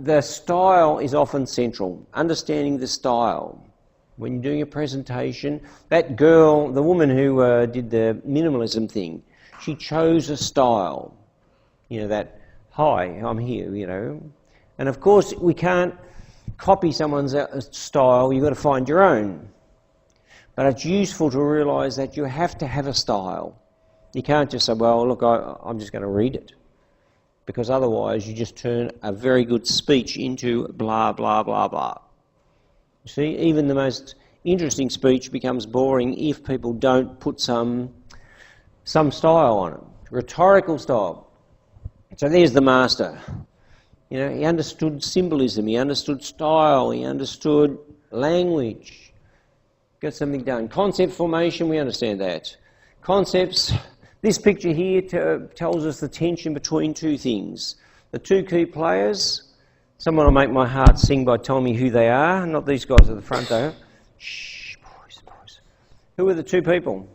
The style is often central. Understanding the style. When you're doing a presentation, that girl, the woman who did the minimalism thing, she chose a style. That, hi, I'm here, And of course, we can't copy someone's style. You've got to find your own. But it's useful to realise that you have to have a style. You can't just say, well, look, I'm just going to read it. Because otherwise you just turn a very good speech into blah, blah, blah, blah. You see, even the most interesting speech becomes boring if people don't put some style on it. Rhetorical style. So there's the master. He understood symbolism, he understood style, he understood language. Got something done. Concept formation, we understand that. Concepts, this picture here tells us the tension between 2 things. The 2 key players, someone will make my heart sing by telling me who they are, not these guys at the front though. Shh, boys. Who are the 2 people?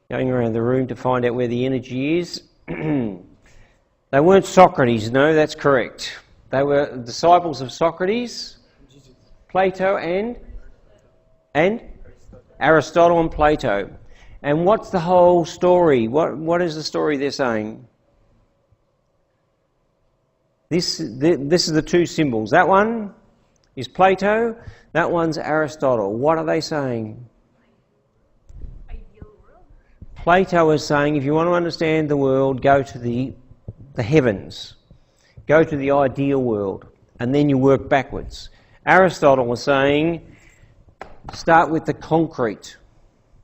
Going around the room to find out where the energy is. They weren't Socrates, no, that's correct. They were disciples of Socrates, Plato and Aristotle and Plato. And what's the whole story? What is the story they're saying? This is the 2 symbols. That one is Plato, that one's Aristotle. What are they saying? Plato is saying if you want to understand the world, go to the heavens, go to the ideal world, and then you work backwards. Aristotle was saying start with the concrete,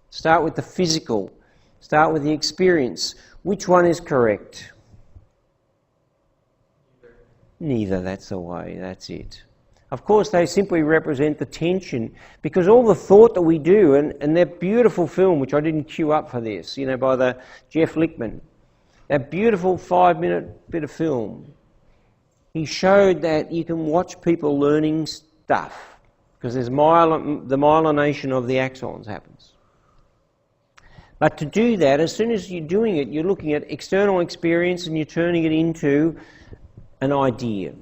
start with the physical, start with the experience. Which one is correct? Neither, that's the way, that's it. Of course, they simply represent the tension, because all the thought that we do, and that beautiful film, which I didn't queue up for this, by the Jeff Lichtman, that beautiful 5-minute bit of film, he showed that you can watch people learning stuff, because there's the myelination of the axons happens. But to do that, as soon as you're doing it, you're looking at external experience and you're turning it into an idea.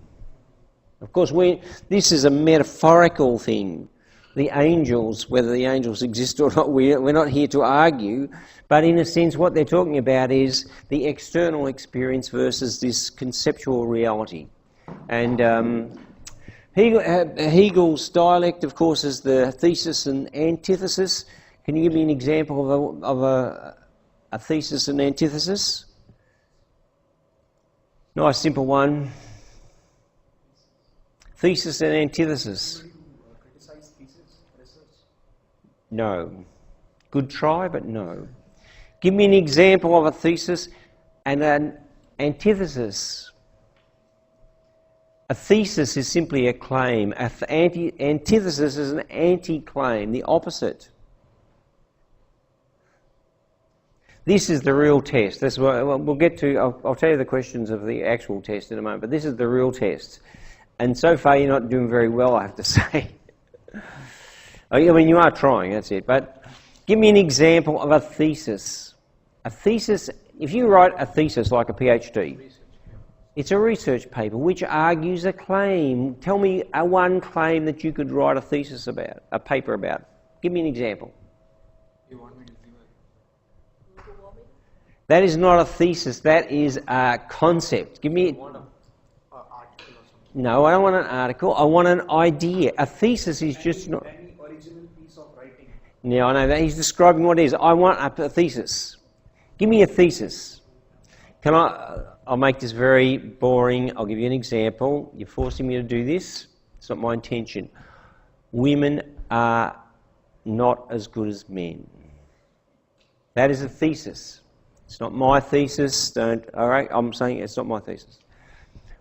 Of course, this is a metaphorical thing. The angels, whether the angels exist or not, we're not here to argue, but in a sense what they're talking about is the external experience versus this conceptual reality. And Hegel's dialect, of course, is the thesis and antithesis. Can you give me an example of a thesis and antithesis? Nice simple one. Thesis and antithesis. Criticize thesis, research? No. Good try, but no. Give me an example of a thesis and an antithesis. A thesis is simply a claim. Antithesis is an anti-claim, the opposite. This is the real test. That's what we'll get to. I'll tell you the questions of the actual test in a moment, but this is the real test. And so far you're not doing very well, I have to say. I mean, you are trying, that's it. But give me an example of a thesis. A thesis, if you write a thesis like a PhD, it's a research paper which argues a claim. Tell me one claim that you could write a thesis about, a paper about. Give me an example. You want me to do it? That is not a thesis, that is a concept. Give me... You want an article or something? No, I don't want an article, I want an idea. A thesis is just not... Any original piece of writing. Yeah, I know that. He's describing what it is. I want a thesis. Give me a thesis. I'll make this very boring. I'll give you an example. You're forcing me to do this. It's not my intention. Women are not as good as men. That is a thesis. It's not my thesis. All right, I'm saying it's not my thesis.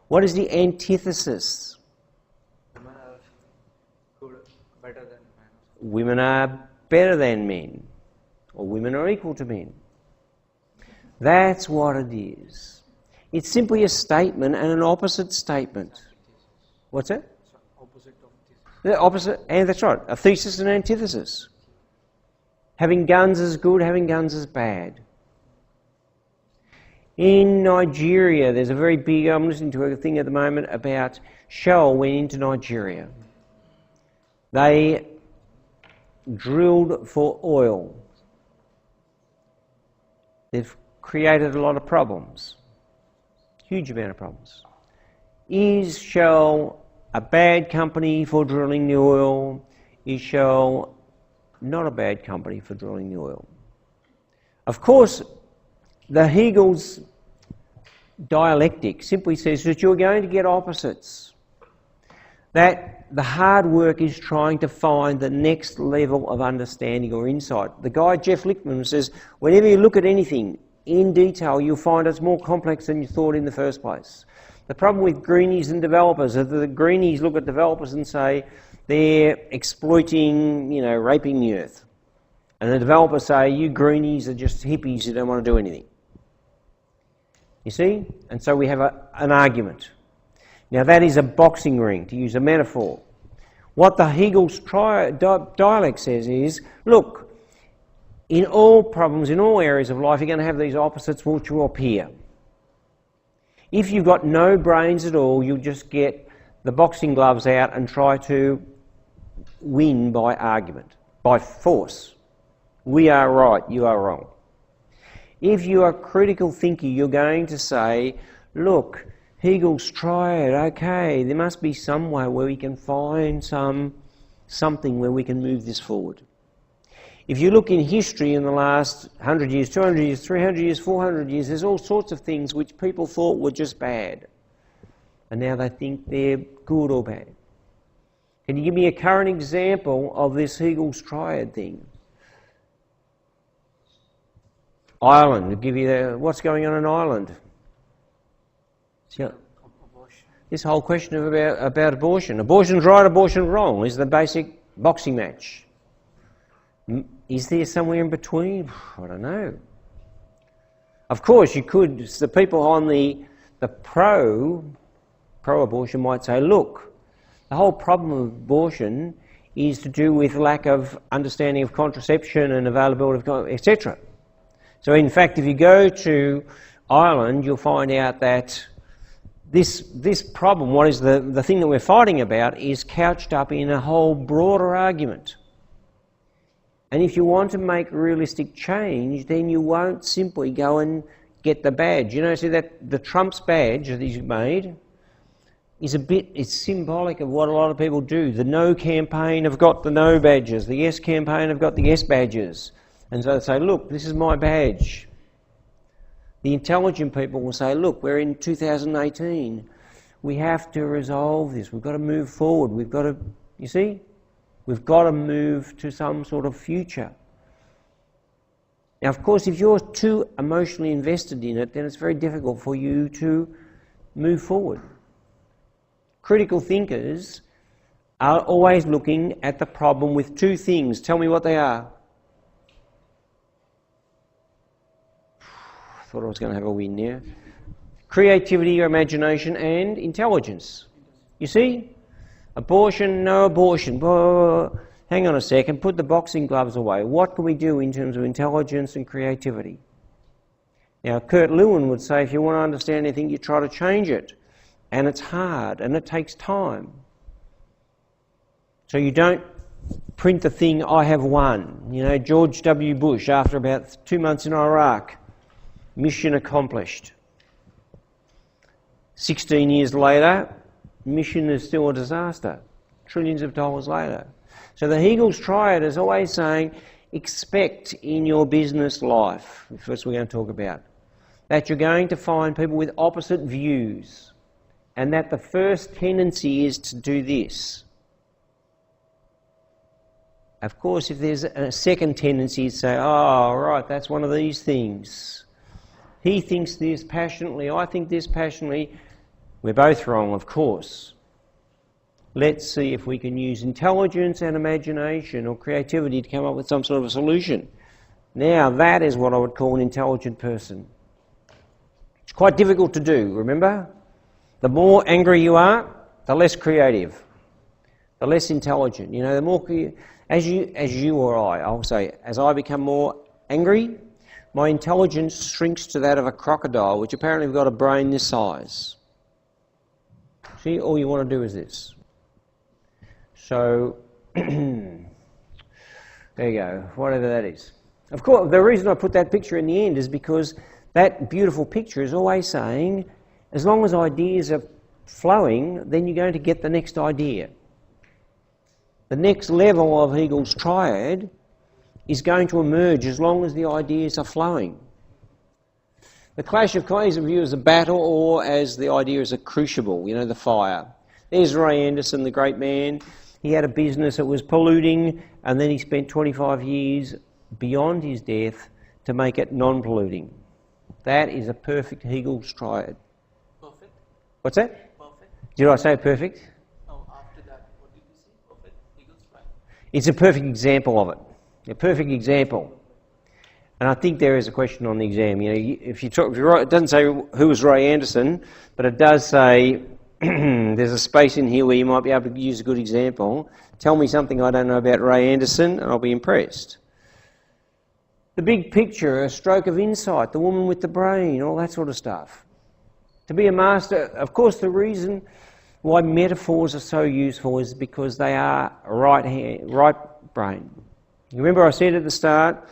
What is the antithesis? Women are good, better than men. Women are better than men, or women are equal to men. That's what it is. It's simply a statement and an opposite statement. What's that? It's opposite of thesis. The opposite, and that's right, a thesis and antithesis. Having guns is good, having guns is bad. In Nigeria, there's a very big, I'm listening to a thing at the moment about Shell went into Nigeria. They drilled for oil. They've created a lot of problems. Huge amount of problems. Is Shell a bad company for drilling the oil? Is Shell not a bad company for drilling the oil? Of course, the Hegel's dialectic simply says that you're going to get opposites. That the hard work is trying to find the next level of understanding or insight. The guy, Jeff Lichtman, says, whenever you look at anything in detail, you'll find it's more complex than you thought in the first place. The problem with greenies and developers is that the greenies look at developers and say they're exploiting, raping the earth. And the developers say, you greenies are just hippies who don't want to do anything. You see? And so we have an argument. Now that is a boxing ring, to use a metaphor. What the Hegel's dialect says is, look, in all problems, in all areas of life, you're going to have these opposites which will appear. If you've got no brains at all, you'll just get the boxing gloves out and try to win by argument, by force. We are right, you are wrong. If you are a critical thinker, you're going to say, look, Hegel's triad, okay, there must be some way where we can find something where we can move this forward. If you look in history in the last 100 years, 200 years, 300 years, 400 years, there's all sorts of things which people thought were just bad. And now they think they're good or bad. Can you give me a current example of this Hegel's triad thing? Ireland, we'll give you what's going on in Ireland. This whole question about abortion. Abortion's right, abortion wrong is the basic boxing match. Is there somewhere in between? I don't know. Of course, you could, the people on the pro-abortion might say, look, the whole problem of abortion is to do with lack of understanding of contraception and availability of, etc. So in fact, if you go to Ireland, you'll find out that this problem, what is the thing that we're fighting about, is couched up in a whole broader argument. And if you want to make realistic change, then you won't simply go and get the badge. You know, see that the Trump's badge that he's made is it's symbolic of what a lot of people do. The No campaign have got the No badges. The Yes campaign have got the Yes badges. And so they say, look, this is my badge. The intelligent people will say, look, we're in 2018. We have to resolve this. We've got to move forward. We've got to, you see? We've got to move to some sort of future. Now, of course, if you're too emotionally invested in it, then it's very difficult for you to move forward. Critical thinkers are always looking at the problem with two things. Tell me what they are. I thought I was going to have a win there. Creativity or imagination and intelligence. You see? Abortion, no abortion. Whoa, hang on a second, put the boxing gloves away. What can we do in terms of intelligence and creativity? Now, Kurt Lewin would say if you want to understand anything, you try to change it. And it's hard, and it takes time. So you don't print the thing, I have won. You know, George W. Bush, after about 2 months in Iraq, mission accomplished. 16 years later, mission is still a disaster, trillions of dollars later. So the Hegel's triad is always saying, expect in your business life, that's what we're going to talk about, that you're going to find people with opposite views, and that the first tendency is to do this. Of course, if there's a second tendency to say, oh, right, that's one of these things. He thinks this passionately, I think this passionately. We're both wrong, of course. Let's see if we can use intelligence and imagination or creativity to come up with some sort of a solution. Now, that is what I would call an intelligent person. It's quite difficult to do, remember? The more angry you are, the less creative, the less intelligent. You know, the more as you or I'll say, as I become more angry, my intelligence shrinks to that of a crocodile, which apparently has got a brain this size. See, all you want to do is this. So, there you go, whatever that is. Of course, the reason I put that picture in the end is because that beautiful picture is always saying, as long as ideas are flowing, then you're going to get the next idea. The next level of Hegel's triad is going to emerge as long as the ideas are flowing. The clash of clays are viewed as a battle or as the idea as a crucible, you know, the fire. There's Ray Anderson, the great man. He had a business that was polluting, and then he spent 25 years beyond his death to make it non-polluting. That is a perfect Hegel's triad. Perfect? What's that? Perfect? Did I say perfect? No, after that, what did you say? Perfect? Hegel's triad? It's a perfect example of it. A perfect example. And I think there is a question on the exam. You know, if you write, it doesn't say who was Ray Anderson, but it does say there's a space in here where you might be able to use a good example. Tell me something I don't know about Ray Anderson, and I'll be impressed. The big picture, a stroke of insight, the woman with the brain, all that sort of stuff. To be a master, of course, the reason why metaphors are so useful is because they are right brain. You remember I said at the start,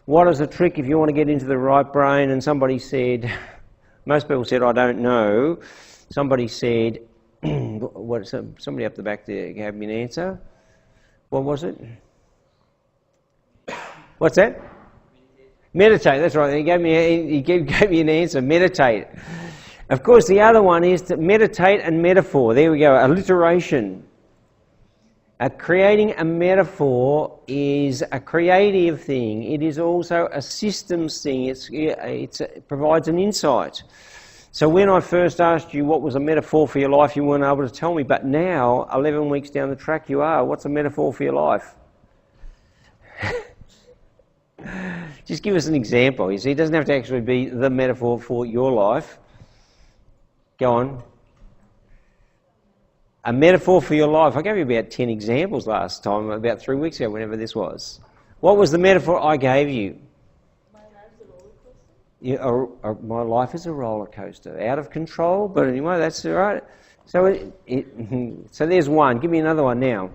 what is the trick if you want to get into the right brain? And somebody said, most people said, I don't know. Somebody said, somebody up the back there gave me an answer. What was it? What's that? Meditate, that's right. He gave me an answer, meditate. Of course, the other one is to meditate and metaphor. There we go, alliteration. Creating a metaphor is a creative thing. It is also a systems thing. It provides an insight. So when I first asked you what was a metaphor for your life, you weren't able to tell me. But now, 11 weeks down the track, you are. What's a metaphor for your life? Just give us an example. You see, it doesn't have to actually be the metaphor for your life. Go on. A metaphor for your life. I gave you about 10 examples last time, about 3 weeks ago, whenever this was. What was the metaphor I gave you? My life's a roller coaster. Yeah, my life is a roller coaster. Out of control, but anyway, that's all right. So, so there's one. Give me another one now.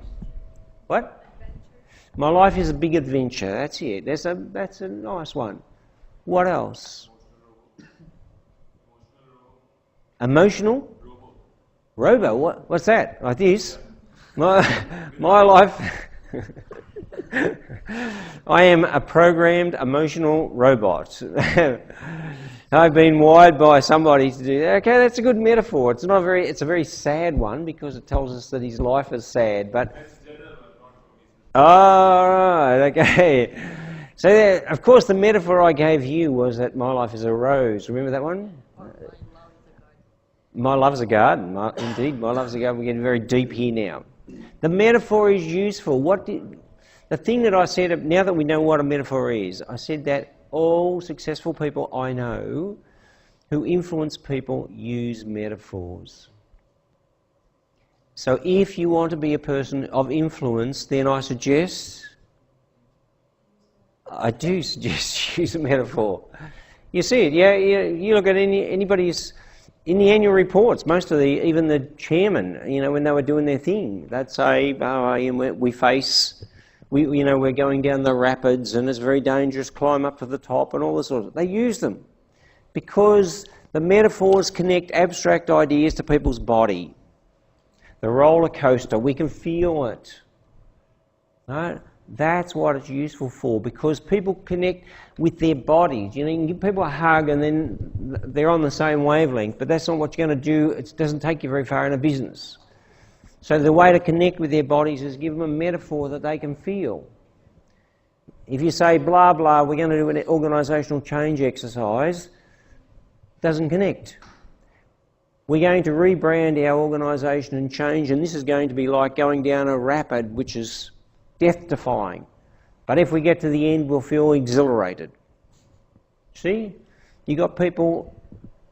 What? Adventure. My life is a big adventure. That's it. That's a nice one. What else? Emotional? Robo? What's that? Like this? My life... I am a programmed emotional robot. I've been wired by somebody to do that. Okay, that's a good metaphor. It's a very sad one because it tells us that his life is sad, but... Oh, right, okay. So, of course, the metaphor I gave you was that my life is a rose. Remember that one? My love's a garden. Indeed, my love's a garden. We're getting very deep here now. The metaphor is useful. The thing that I said, now that we know what a metaphor is, I said that all successful people I know who influence people use metaphors. So if you want to be a person of influence, then I do suggest use a metaphor. You see it, yeah. You look at anybody's in the annual reports. Most of even the chairman, when they were doing their thing, they'd say, we're going down the rapids and it's very dangerous. Climb up to the top and all this sort of. They use them because the metaphors connect abstract ideas to people's body. The roller coaster, we can feel it. Right? That's what it's useful for, because people connect with their bodies. You can give people a hug and then they're on the same wavelength, but that's not what you're going to do. It doesn't take you very far in a business. So the way to connect with their bodies is give them a metaphor that they can feel. If you say, blah, blah, we're going to do an organisational change exercise, doesn't connect. We're going to rebrand our organisation and change, and this is going to be like going down a rapid, which is death-defying. But if we get to the end, we'll feel exhilarated. See? You got people,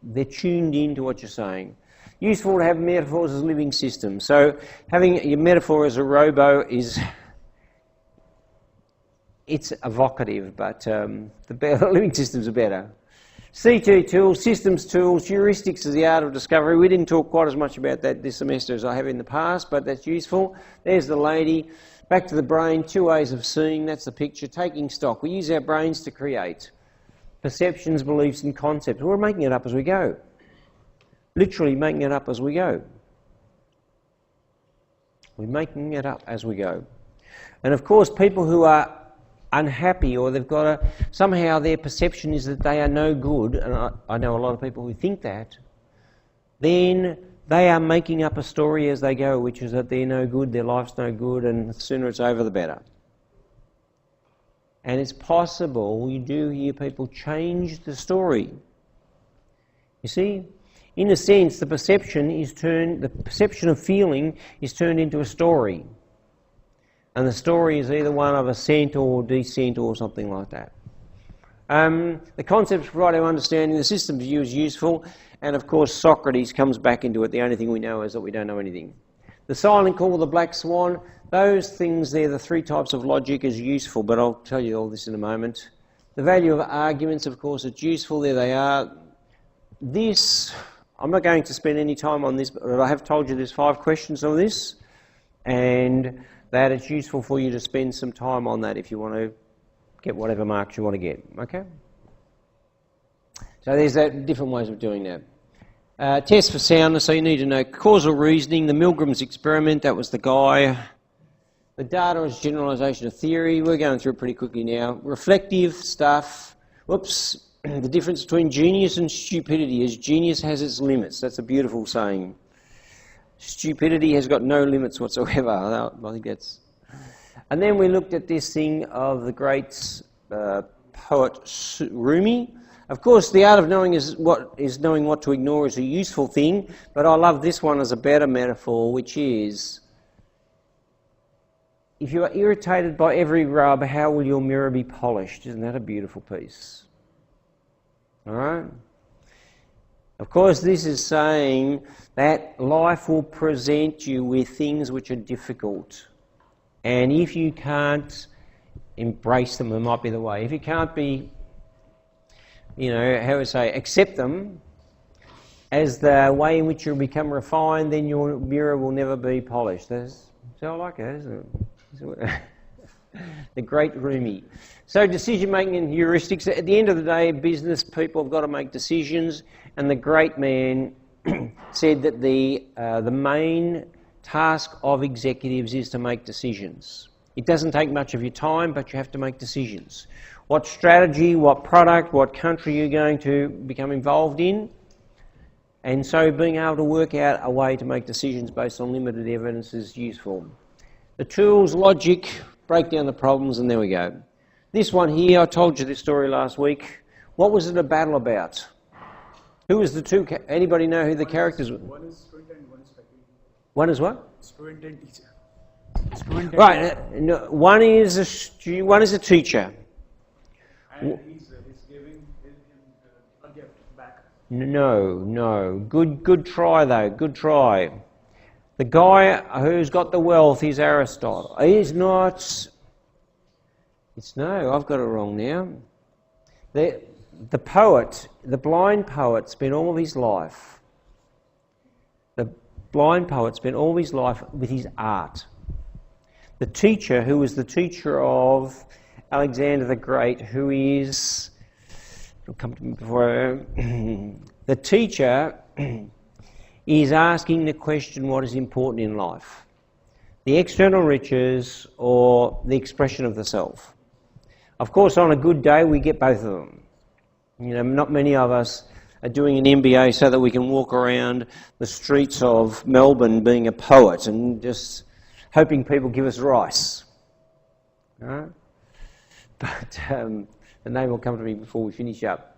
they're tuned into what you're saying. Useful to have metaphors as living systems. So having your metaphor as a robo it's evocative, but the living systems are better. CT tools, systems tools, heuristics is the art of discovery. We didn't talk quite as much about that this semester as I have in the past, but that's useful. There's the lady. Back to the brain, 2 ways of seeing, that's the picture. Taking stock. We use our brains to create perceptions, beliefs and concepts. We're making it up as we go. Literally making it up as we go. We're making it up as we go. And of course, people who are unhappy or they've got somehow their perception is that they are no good, and I know a lot of people who think that, then they are making up a story as they go, which is that they're no good, their life's no good, and the sooner it's over the better. And it's possible, you do hear people change the story. You see, in a sense, the perception of feeling is turned into a story. And the story is either one of ascent or descent or something like that. The concepts provide our understanding, the system view is useful, and of course Socrates comes back into it. The only thing we know is that we don't know anything. The silent call, the black swan, those things there, the 3 types of logic is useful, but I'll tell you all this in a moment. The value of arguments, of course, it's useful, there they are. This, I'm not going to spend any time on this, but I have told you there's 5 questions on this, and that it's useful for you to spend some time on that if you want to get whatever marks you want to get, okay? So there's different ways of doing that. Test for soundness, so you need to know causal reasoning, the Milgram's experiment, that was the guy The data is generalisation of theory. We're going through it pretty quickly now. Reflective stuff. Whoops. The difference between genius and stupidity is genius has its limits. That's a beautiful saying. Stupidity has got no limits whatsoever. I think that's... And then we looked at this thing of the great poet Rumi. Of course, the art of knowing knowing what to ignore is a useful thing, but I love this one as a better metaphor, which is, if you are irritated by every rub, how will your mirror be polished? Isn't that a beautiful piece? All right? Of course, this is saying that life will present you with things which are difficult. And if you can't embrace them, it might be the way. If you can't be, accept them as the way in which you'll become refined, then your mirror will never be polished. So I like it, isn't it? The great Rumi. So decision-making and heuristics. At the end of the day, business people have got to make decisions, and the great man said that the main task of executives is to make decisions. It doesn't take much of your time, but you have to make decisions. What strategy, what product, what country you're going to become involved in. And so being able to work out a way to make decisions based on limited evidence is useful. The tools, logic, break down the problems, and there we go. This one here, I told you this story last week. What was it a battle about? Who was the two? Anybody know who the characters were? One is student and one is faculty. One is what? Student and teacher. Right. No, one is a teacher. And he's giving him a gift back. No. Good try though. Good try. The guy who's got the wealth is Aristotle. He's not. I've got it wrong now. The poet, the blind poet, spent all of his life. The blind poet spent all of his life with his art. The teacher, who was the teacher of Alexander the Great, who is, it'll come to me before, the teacher is asking the question, what is important in life? The external riches or the expression of the self? Of course, on a good day, we get both of them. Not many of us are doing an MBA so that we can walk around the streets of Melbourne being a poet and just hoping people give us rice. Right? But the name will come to me before we finish up.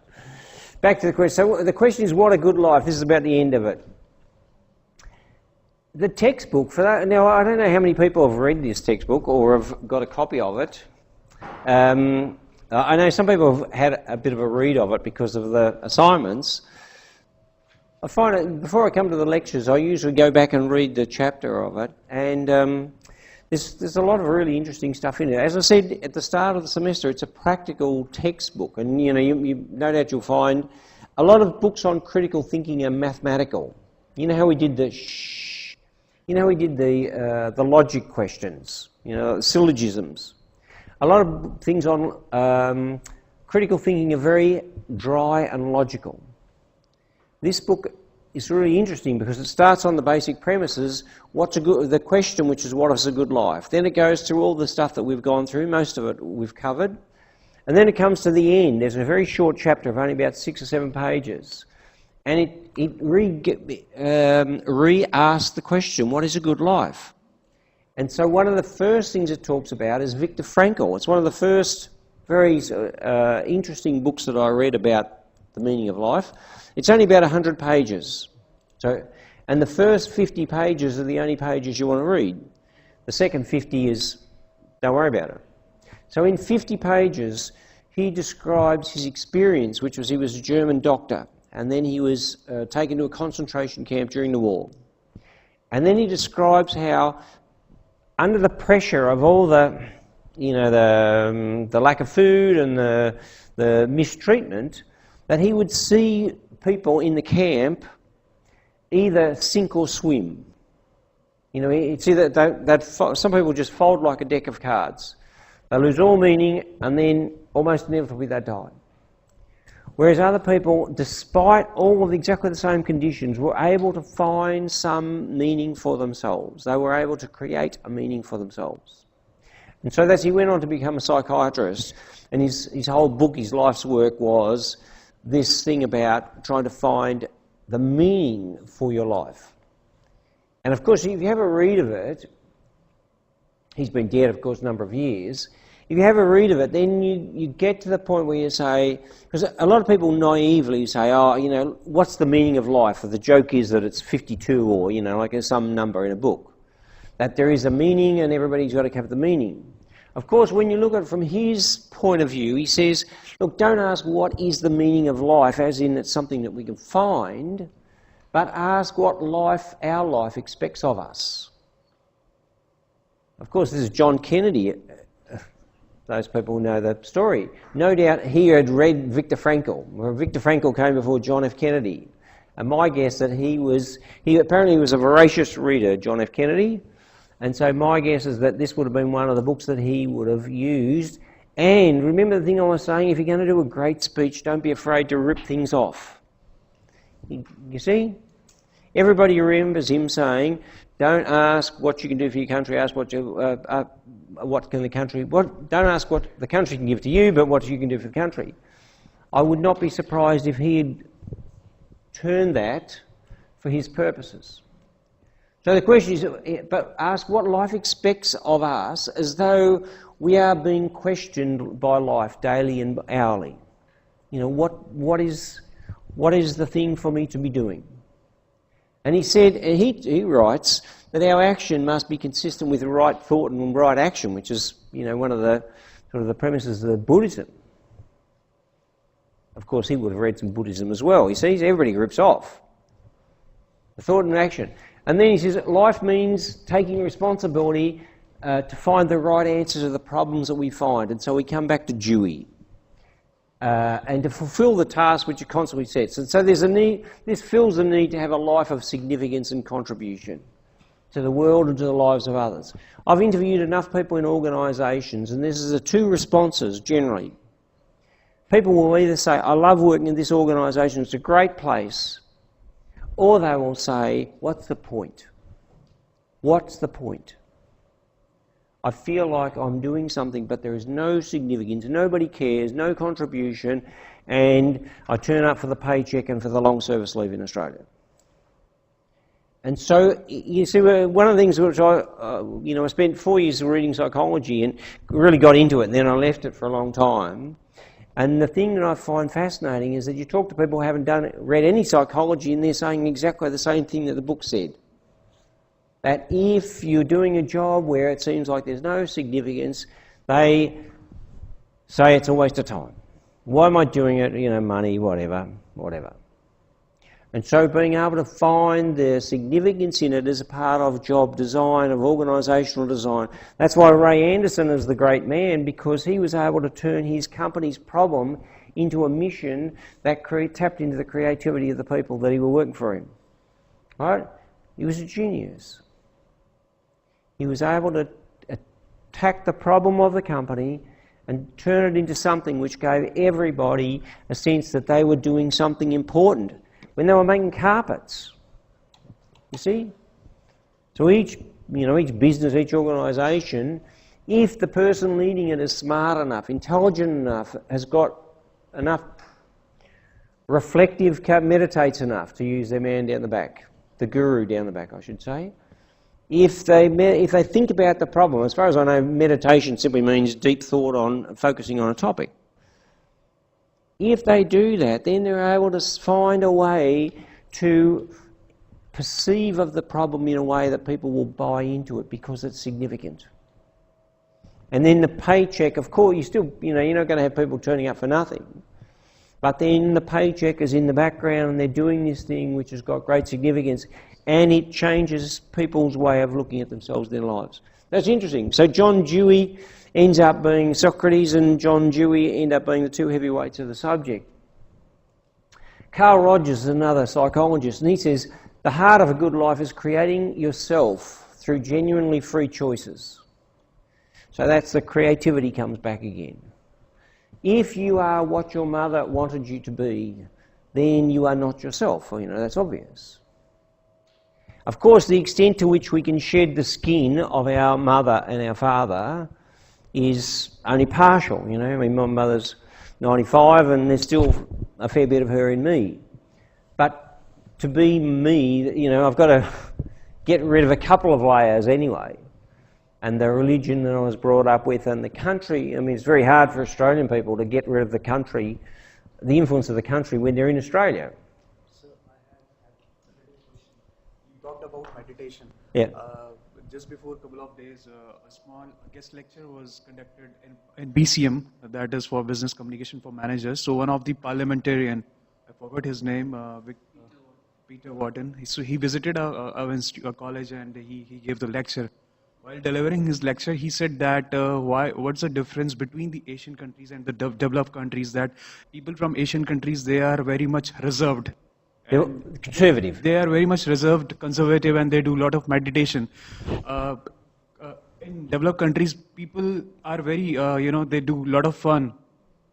Back to the question. So the question is, what a good life? This is about the end of it. The textbook, for that, now I don't know how many people have read this textbook or have got a copy of it. I know some people have had a bit of a read of it because of the assignments. I find it, before I come to the lectures, I usually go back and read the chapter of it, and there's a lot of really interesting stuff in it. As I said at the start of the semester, it's a practical textbook, and you no doubt you'll find a lot of books on critical thinking are mathematical. You know how we did the logic questions, syllogisms. A lot of things on critical thinking are very dry and logical. This book is really interesting because it starts on the basic premises, the question, which is what is a good life. Then it goes through all the stuff that we've gone through, most of it we've covered. And then it comes to the end. There's a very short chapter of only about 6 or 7 pages. And it re-asks the question, what is a good life? And so one of the first things it talks about is Viktor Frankl. It's one of the first very interesting books that I read about the meaning of life. It's only about 100 pages. And the first 50 pages are the only pages you want to read. The second 50 is, don't worry about it. So in 50 pages, he describes his experience, which was he was a German doctor, and then he was taken to a concentration camp during the war. And then he describes how, under the pressure of all the lack of food and the mistreatment, that he would see people in the camp either sink or swim. It's either some people just fold like a deck of cards. They lose all meaning, and then almost inevitably they die. Whereas other people, despite all of exactly the same conditions, were able to find some meaning for themselves. They were able to create a meaning for themselves. And so he went on to become a psychiatrist, and his whole book, his life's work, was this thing about trying to find the meaning for your life. And of course, if you have a read of it, he's been dead, of course, a number of years. If you have a read of it, then you get to the point where you say, because a lot of people naively say, oh, you know, what's the meaning of life? Or the joke is that it's 52 or, you know, like there's some number in a book. That there is a meaning and everybody's got to have the meaning. Of course, when you look at it from his point of view, he says, look, don't ask what is the meaning of life, as in it's something that we can find, but ask what our life expects of us. Of course, this is John Kennedy. Those people know the story. No doubt he had read Viktor Frankl. Well, Viktor Frankl came before John F. Kennedy. And my guess that he apparently was a voracious reader, John F. Kennedy. And so my guess is that this would have been one of the books that he would have used. And remember the thing I was saying, if you're going to do a great speech, don't be afraid to rip things off. You see? Everybody remembers him saying, don't ask what you can do for your country, ask what can the country... don't ask what the country can give to you, but what you can do for the country. I would not be surprised if he had turned that for his purposes. So the question is, but ask what life expects of us as though we are being questioned by life daily and hourly. You know, what is the thing for me to be doing? And he said, he writes that our action must be consistent with right thought and right action, which is, you know, one of the sort of the premises of Buddhism. Of course, he would have read some Buddhism as well. He sees everybody rips off. The thought and action. And then he says life means taking responsibility to find the right answers to the problems that we find. And so we come back to Dewey. And to fulfil the task which are constantly set. And so there's a need, this fills the need to have a life of significance and contribution to the world and to the lives of others. I've interviewed enough people in organisations, and this is the two responses generally. People will either say, I love working in this organisation, it's a great place, or they will say, what's the point? What's the point? I feel like I'm doing something, but there is no significance, nobody cares, no contribution, and I turn up for the paycheck and for the long service leave in Australia. And so, you see, one of the things which I spent 4 years reading psychology and really got into it, and then I left it for a long time. And the thing that I find fascinating is that you talk to people who haven't read any psychology, and they're saying exactly the same thing that the book said. That if you're doing a job where it seems like there's no significance, they say it's a waste of time. Why am I doing it? You know, money, whatever. And so being able to find the significance in it as a part of job design, of organisational design. That's why Ray Anderson is the great man, because he was able to turn his company's problem into a mission that tapped into the creativity of the people that he were working for him. Right? He was a genius. He was able to attack the problem of the company and turn it into something which gave everybody a sense that they were doing something important. When they were making carpets, you see? So each business, each organisation, if the person leading it is smart enough, intelligent enough, has got enough reflective, meditates enough, to use their man down the back, the guru down the back, I should say. If they think about the problem, as far as I know, meditation simply means deep thought on focusing on a topic. If they do that, then they're able to find a way to perceive of the problem in a way that people will buy into it because it's significant. And then the paycheck, of course, you're not going to have people turning up for nothing. But then the paycheck is in the background and they're doing this thing which has got great significance, and it changes people's way of looking at themselves and their lives. That's interesting. So John Dewey ends up being Socrates, and John Dewey end up being the two heavyweights of the subject. Carl Rogers is another psychologist, and he says, the heart of a good life is creating yourself through genuinely free choices. So that's the creativity comes back again. If you are what your mother wanted you to be, then you are not yourself. Well, that's obvious. Of course, the extent to which we can shed the skin of our mother and our father is only partial, you know. I mean, my mother's 95 and there's still a fair bit of her in me. But to be me, you know, I've got to get rid of a couple of layers anyway. And the religion that I was brought up with and the country, I mean, it's very hard for Australian people to get rid of the country, the influence of the country when they're in Australia. So I have a question. You talked about meditation. Yeah. Just before a couple of days, a small guest lecture was conducted in BCM, that is for Business Communication for Managers. So one of the parliamentarian, I forgot his name, Peter Wharton. So he visited a college and he gave the lecture. While delivering his lecture, he said that what's the difference between the Asian countries and the developed countries, that people from Asian countries, they are very much reserved. They're conservative. They are very much reserved, conservative, and they do a lot of meditation. In developed countries, people are very, they do a lot of fun.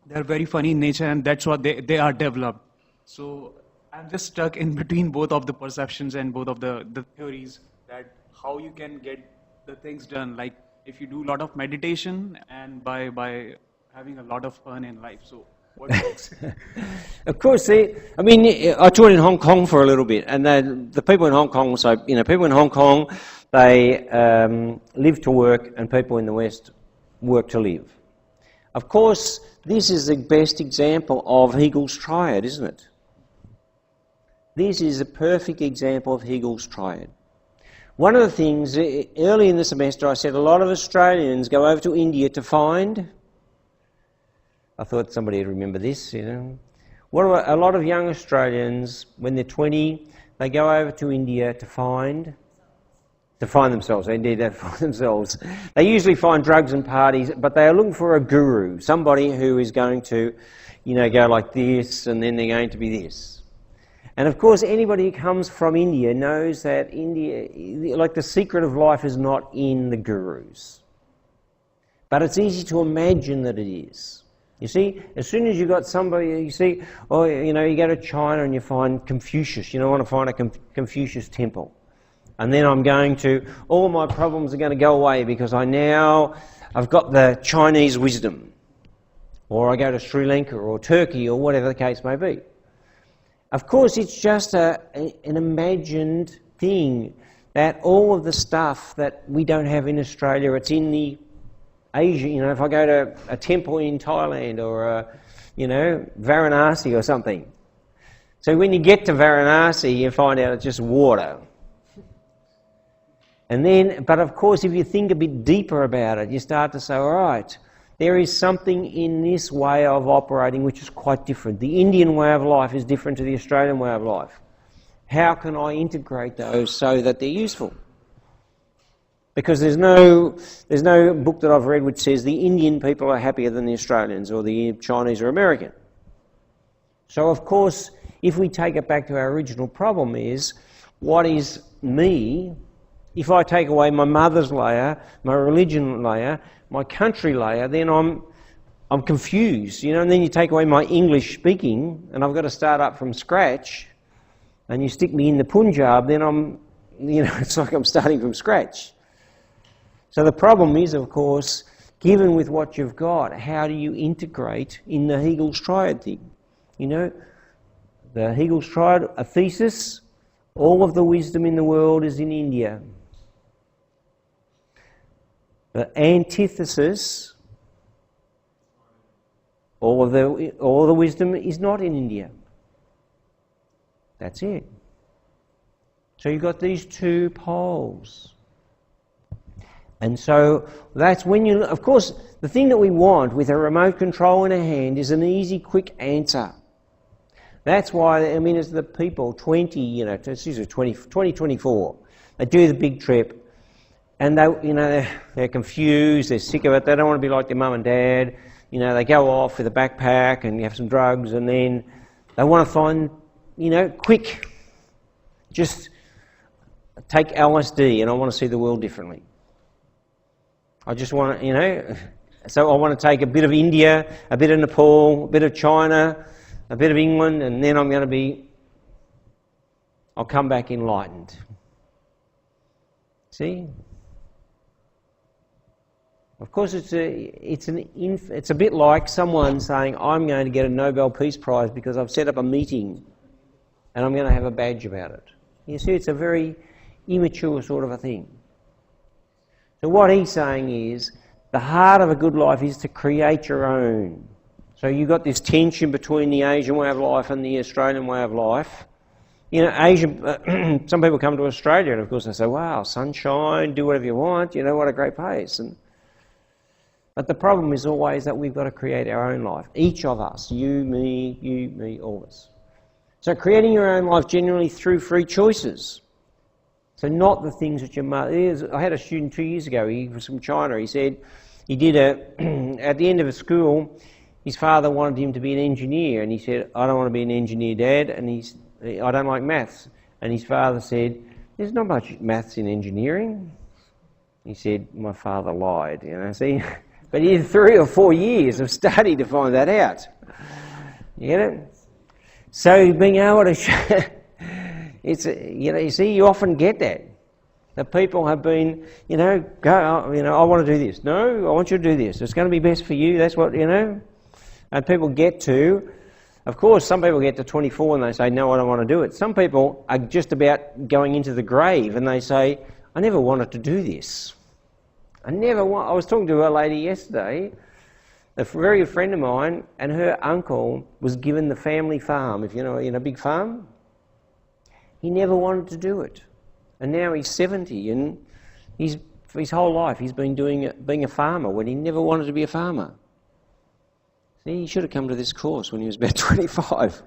They're very funny in nature, and that's what they are developed. So I'm just stuck in between both of the perceptions and both of the theories, that how you can get the things done. Like if you do a lot of meditation and by having a lot of fun in life. So what works? Of course, I mean, I taught in Hong Kong for a little bit, and the people in Hong Kong, so, you know, people in Hong Kong, they live to work, and people in the West work to live. Of course, this is the best example of Hegel's triad, isn't it? This is a perfect example of Hegel's triad. One of the things, early in the semester, I said a lot of Australians go over to India to find... I thought somebody would remember this, you know. A lot of young Australians, when they're 20, they go over to India to find themselves. Indeed, they find themselves. They usually find drugs and parties, but they are looking for a guru, somebody who is going to, you know, go like this, and then they're going to be this. And of course, anybody who comes from India knows that India, like the secret of life is not in the gurus. But it's easy to imagine that it is. You see, as soon as you've got somebody, you see, oh, you know, you go to China and you find Confucius. You know, I want to find a Confucius temple. And then all my problems are going to go away because I've got the Chinese wisdom. Or I go to Sri Lanka or Turkey or whatever the case may be. Of course, it's just an imagined thing that all of the stuff that we don't have in Australia, it's in the Asia. You know, if I go to a temple in Thailand or, Varanasi or something. So when you get to Varanasi, you find out it's just water. But of course, if you think a bit deeper about it, you start to say, all right, there is something in this way of operating which is quite different. The Indian way of life is different to the Australian way of life. How can I integrate those so that they're useful? Because there's no book that I've read which says the Indian people are happier than the Australians or the Chinese or American. So of course, if we take it back to our original problem is, what is me? If I take away my mother's layer, my religion layer, my country layer, then I'm confused, you know. And then you take away my English speaking, and I've got to start up from scratch. And you stick me in the Punjab, then it's like I'm starting from scratch. So the problem is, of course, given with what you've got, how do you integrate in the Hegel's triad thing? You know, the Hegel's triad, a thesis, all of the wisdom in the world is in India. The antithesis, all the wisdom is not in India. That's it. So you've got these two poles. And so that's when of course, the thing that we want with a remote control in a hand is an easy, quick answer. That's why, I mean, as the people, 2024, they do the big trip, and they're confused, they're sick of it, they don't want to be like their mum and dad. You know, they go off with a backpack and you have some drugs, and then they want to find, quick, just take LSD and I want to see the world differently. I just want to, so I want to take a bit of India, a bit of Nepal, a bit of China, a bit of England, and then I'll come back enlightened. See? Of course, it's a bit like someone saying, I'm going to get a Nobel Peace Prize because I've set up a meeting and I'm going to have a badge about it. You see, it's a very immature sort of a thing. So what he's saying is, the heart of a good life is to create your own. So you've got this tension between the Asian way of life and the Australian way of life. You know, some people come to Australia and of course they say, wow, sunshine, do whatever you want, you know, what a great place. But the problem is always that we've got to create our own life. Each of us, you, me, all of us. So creating your own life generally through free choices. So not the things that your mother... I had a student 2 years ago, he was from China, he said he did at the end of a school, his father wanted him to be an engineer, and he said, I don't want to be an engineer, Dad, and I don't like maths. And his father said, there's not much maths in engineering. He said, my father lied, you know, see? But he had 3 or 4 years of study to find that out. You get it? So being able to... It's, you know, you see, you often get that. The people have been, you know, I want to do this. No, I want you to do this. It's going to be best for you. That's what, you know. And people get to, of course, some people get to 24 and they say, no, I don't want to do it. Some people are just about going into the grave and they say, I never wanted to do this. I was talking to a lady yesterday, a very good friend of mine, and her uncle was given the family farm, if you know, a big farm. He never wanted to do it. And now he's 70 and his whole life he's been being a farmer when he never wanted to be a farmer. See, he should have come to this course when he was about 25.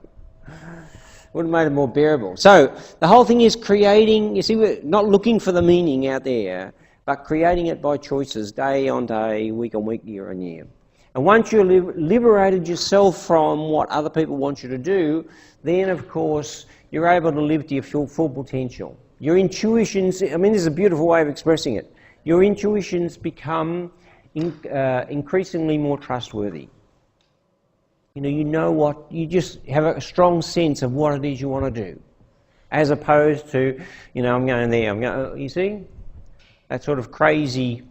Would have made it more bearable. So the whole thing is creating, you see, we're not looking for the meaning out there, but creating it by choices, day on day, week on week, year on year. And once you've liberated yourself from what other people want you to do, then of course you're able to live to your full potential. Your intuitions, I mean, this is a beautiful way of expressing it. Your intuitions become increasingly more trustworthy. You know what, you just have a strong sense of what it is you want to do. As opposed to, I'm going there, you see? That sort of crazy,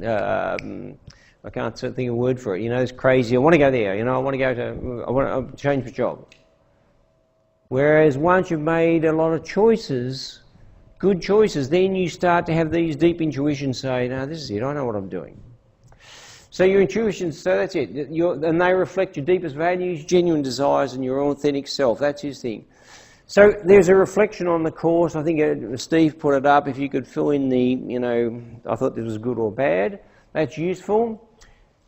I can't think of a word for it, it's crazy, I want to go there, I want to change my job. Whereas once you've made a lot of choices, good choices, then you start to have these deep intuitions say, no, this is it, I know what I'm doing. So your intuitions, so that's it. And they reflect your deepest values, genuine desires, and your authentic self. That's his thing. So there's a reflection on the course. I think Steve put it up. If you could fill in the, I thought this was good or bad. That's useful.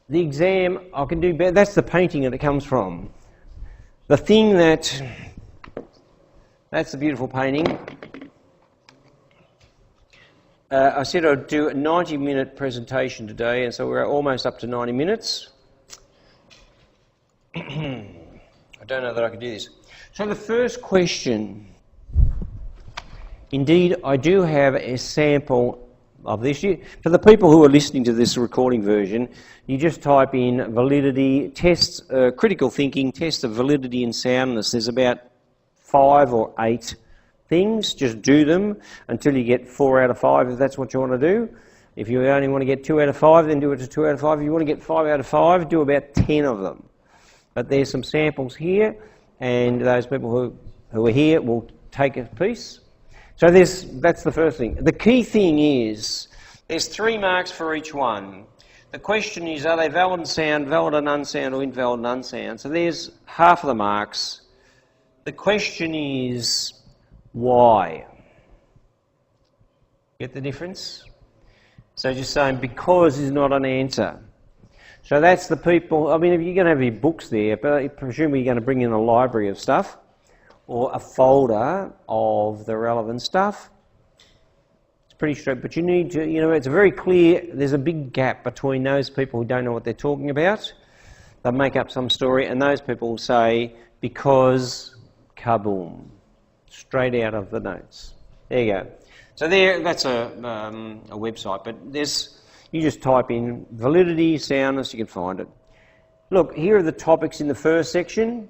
The exam, I can do better. That's the painting that it comes from. The thing that's the beautiful painting. I said I'd do a 90-minute presentation today, and so we're almost up to 90 minutes. I don't know that I can do this. So the first question, indeed, I do have a sample of this. For the people who are listening to this recording version, you just type in validity, tests, critical thinking, test of validity and soundness. There's about 5 or 8 things, just do them until you get 4 out of 5 if that's what you want to do. If you only want to get 2 out of 5, then do it to 2 out of 5. If you want to get 5 out of 5, do about 10 of them. But there's some samples here, and those people who are here will take a piece. So that's the first thing. The key thing is there's 3 marks for each one. The question is, are they valid and sound, valid and unsound, or invalid and unsound? So there's half of the marks. The question is, why? Get the difference? So just saying because is not an answer. So that's the people, I mean, if you're going to have your books there, but presumably you're going to bring in a library of stuff or a folder of the relevant stuff. It's pretty straight, but you need to, it's very clear, there's a big gap between those people who don't know what they're talking about. They make up some story, and those people say, because, kaboom. Straight out of the notes. There you go. So that's a website, but you just type in validity, soundness, you can find it. Look, here are the topics in the first section.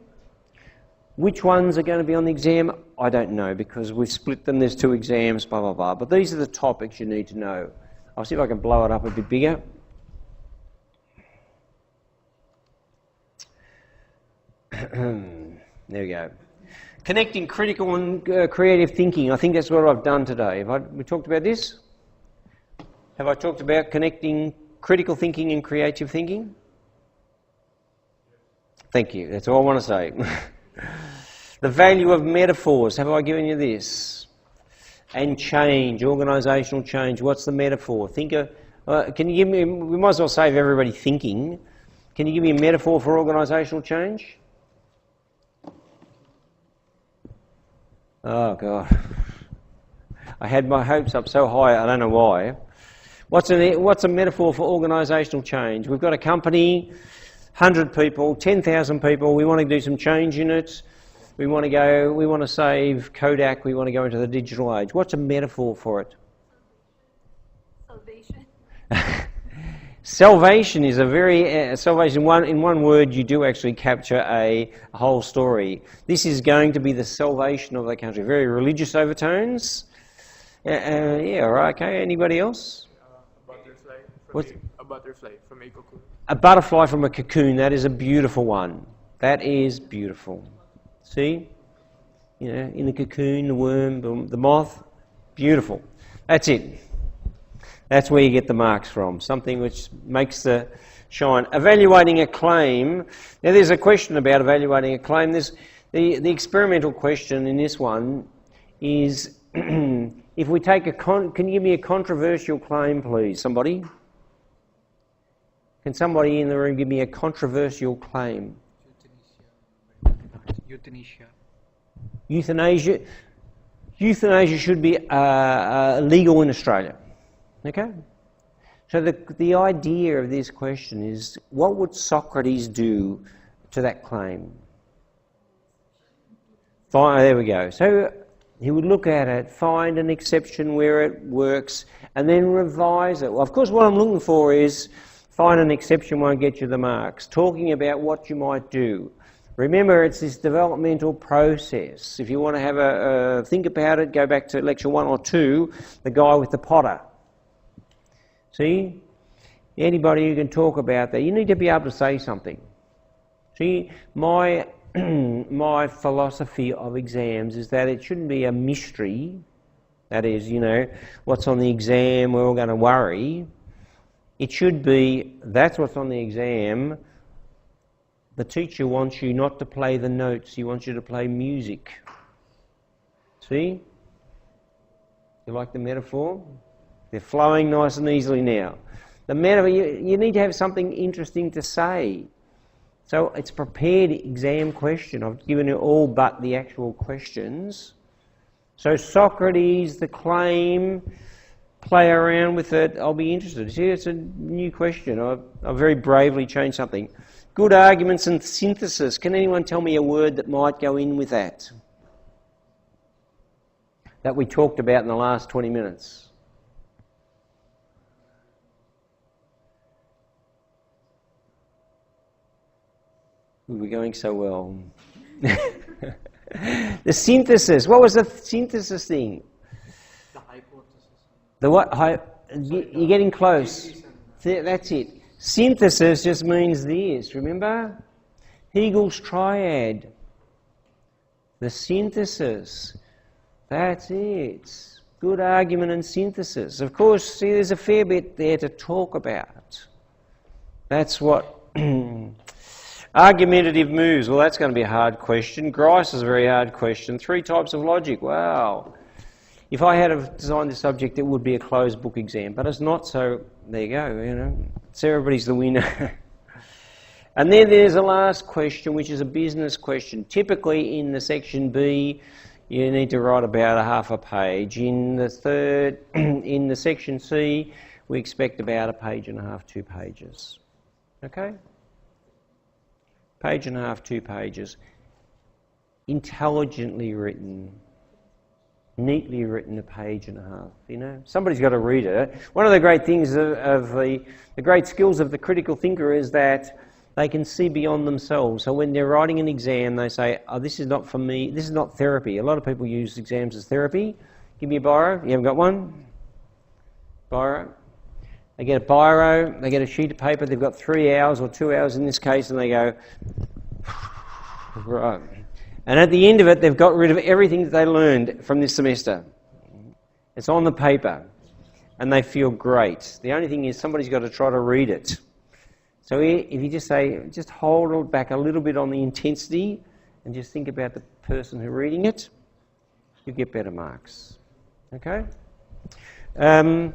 Which ones are going to be on the exam? I don't know, because we've split them. There's 2 exams, blah, blah, blah. But these are the topics you need to know. I'll see if I can blow it up a bit bigger. There we go. Connecting critical and creative thinking. I think that's what I've done today. We talked about this? Have I talked about connecting critical thinking and creative thinking? Thank you. That's all I want to say. The value of metaphors. Have I given you this? And change, organisational change. What's the metaphor? Think of. Can you give me? We might as well save everybody thinking. Can you give me a metaphor for organisational change? Oh God, I had my hopes up so high. I don't know why. What's a metaphor for organisational change? We've got a company, 100 people, 10,000 people. We want to do some change in it. We want to save Kodak. We want to go into the digital age. What's a metaphor for it? Salvation. Salvation is a very salvation. In one word, you do actually capture a whole story. This is going to be the salvation of the country. Very religious overtones. Yeah. All right. Okay. Anybody else? A butterfly from a cocoon. A butterfly from a cocoon. That is a beautiful one. That is beautiful. See, in the cocoon, the worm, the moth. Beautiful. That's it. That's where you get the marks from, something which makes the shine. Evaluating a claim. Now there's a question about evaluating a claim. There's the experimental question in this one is, if we take can you give me a controversial claim, please? Somebody? Can somebody in the room give me a controversial claim? Euthanasia. Euthanasia. Euthanasia should be legal in Australia. Okay? So the idea of this question is, what would Socrates do to that claim? There we go. So he would look at it, find an exception where it works, and then revise it. Well, of course, what I'm looking for is find an exception won't get you the marks. Talking about what you might do. Remember, it's this developmental process. If you want to have a think about it, go back to lecture 1 or 2, the guy with the potter. See? Anybody who can talk about that, you need to be able to say something. See, my philosophy of exams is that it shouldn't be a mystery. That is, what's on the exam, we're all going to worry. It should be, that's what's on the exam. The teacher wants you not to play the notes, he wants you to play music. See? You like the metaphor? They're flowing nice and easily now. The metaphor, you need to have something interesting to say. So it's a prepared exam question. I've given you all but the actual questions. So Socrates, the claim, play around with it. I'll be interested. See, it's a new question. I've very bravely changed something. Good arguments and synthesis. Can anyone tell me a word that might go in with that? That we talked about in the last 20 minutes. We're going so well. The synthesis. What was the synthesis thing? The hypothesis. The what? You're getting close. That's it. Synthesis just means this. Remember? Hegel's triad. The synthesis. That's it. Good argument and synthesis. Of course, see, there's a fair bit there to talk about. That's what... Argumentative moves. Well, that's going to be a hard question. Grice is a very hard question. 3 types of logic. Wow. If I had have designed this subject, it would be a closed book exam. But it's not, so there you go. It's everybody's the winner. And then there's a last question, which is a business question. Typically in the section B, you need to write about a half a page. In the section C, we expect about a page and a half, 2 pages. Okay? Page and a half, 2 pages. Intelligently written. Neatly written, a page and a half. Somebody's got to read it. One of the great things of the great skills of the critical thinker is that they can see beyond themselves. So when they're writing an exam, they say, oh, this is not for me, this is not therapy. A lot of people use exams as therapy. Give me a biro. You haven't got one? Biro. They get a biro, they get a sheet of paper, they've got 3 hours or 2 hours in this case, and they go, Right. And at the end of it, they've got rid of everything that they learned from this semester. It's on the paper, and they feel great. The only thing is somebody's got to try to read it. So if you just say, just hold it back a little bit on the intensity and just think about the person who's reading it, you get better marks. Okay? So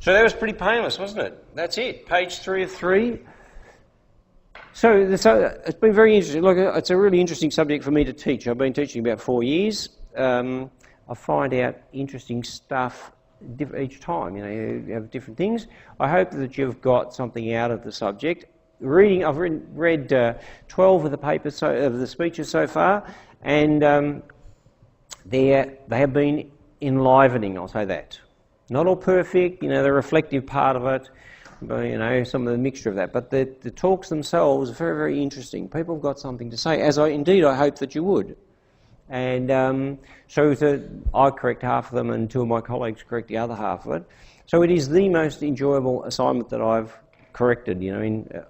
that was pretty painless, wasn't it? That's it. Page 3 of 3. So it's been very interesting. Look, it's a really interesting subject for me to teach. I've been teaching about 4 years. I find out interesting stuff each time. You know, you have different things. I hope that you've got something out of the subject. I've read 12 of the papers, of the speeches so far, and they have been enlivening, I'll say that. Not all perfect, you know, the reflective part of it, but, you know, some of the mixture of that. But the talks themselves are very, very interesting. People have got something to say, as I hope that you would. And so I correct half of them and 2 of my colleagues correct the other half of it. So it is the most enjoyable assignment that I've corrected, you know,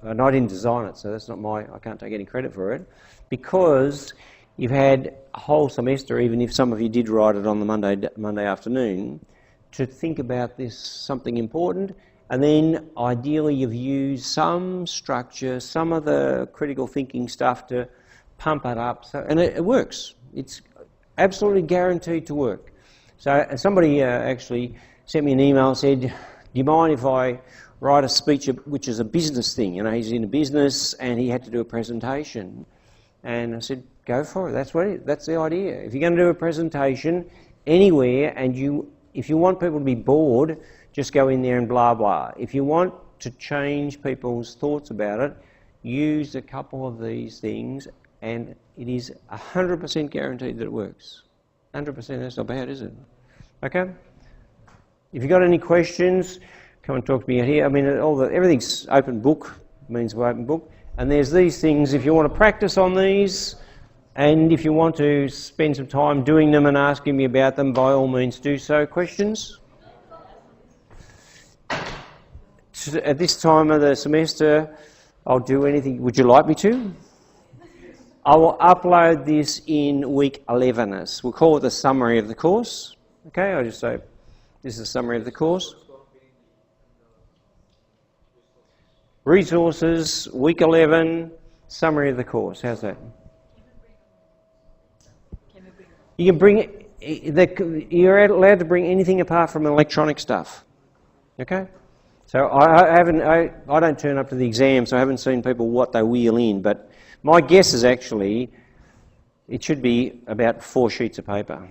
and I didn't design it, so that's not I can't take any credit for it, because you've had a whole semester, even if some of you did write it on the Monday afternoon, to think about this something important, and then ideally you've used some structure, some of the critical thinking stuff to pump it up, and it works. It's absolutely guaranteed to work. So somebody actually sent me an email and said, do you mind if I write a speech which is a business thing? You know, he's in a business and he had to do a presentation. And I said, go for it. That's the idea. If you're going to do a presentation anywhere, and if you want people to be bored, just go in there and blah blah. If you want to change people's thoughts about it, use a couple of these things, and it is 100% guaranteed that it works. 100%. That's not bad, is it? Okay. If you've got any questions, come and talk to me out here. I mean, everything's open book. Means we're open book. And there's these things, if you want to practice on these, and if you want to spend some time doing them and asking me about them, by all means do so. Questions? At this time of the semester, I'll do anything. Would you like me to? I will upload this in week 11. We'll call it the summary of the course. Okay, I'll just say this is a summary of the course. Resources, week 11, summary of the course. How's that? You can bring you're allowed to bring anything apart from electronic stuff. Okay? So I don't turn up to the exam, so I haven't seen people what they wheel in, but my guess is actually it should be about 4 sheets of paper.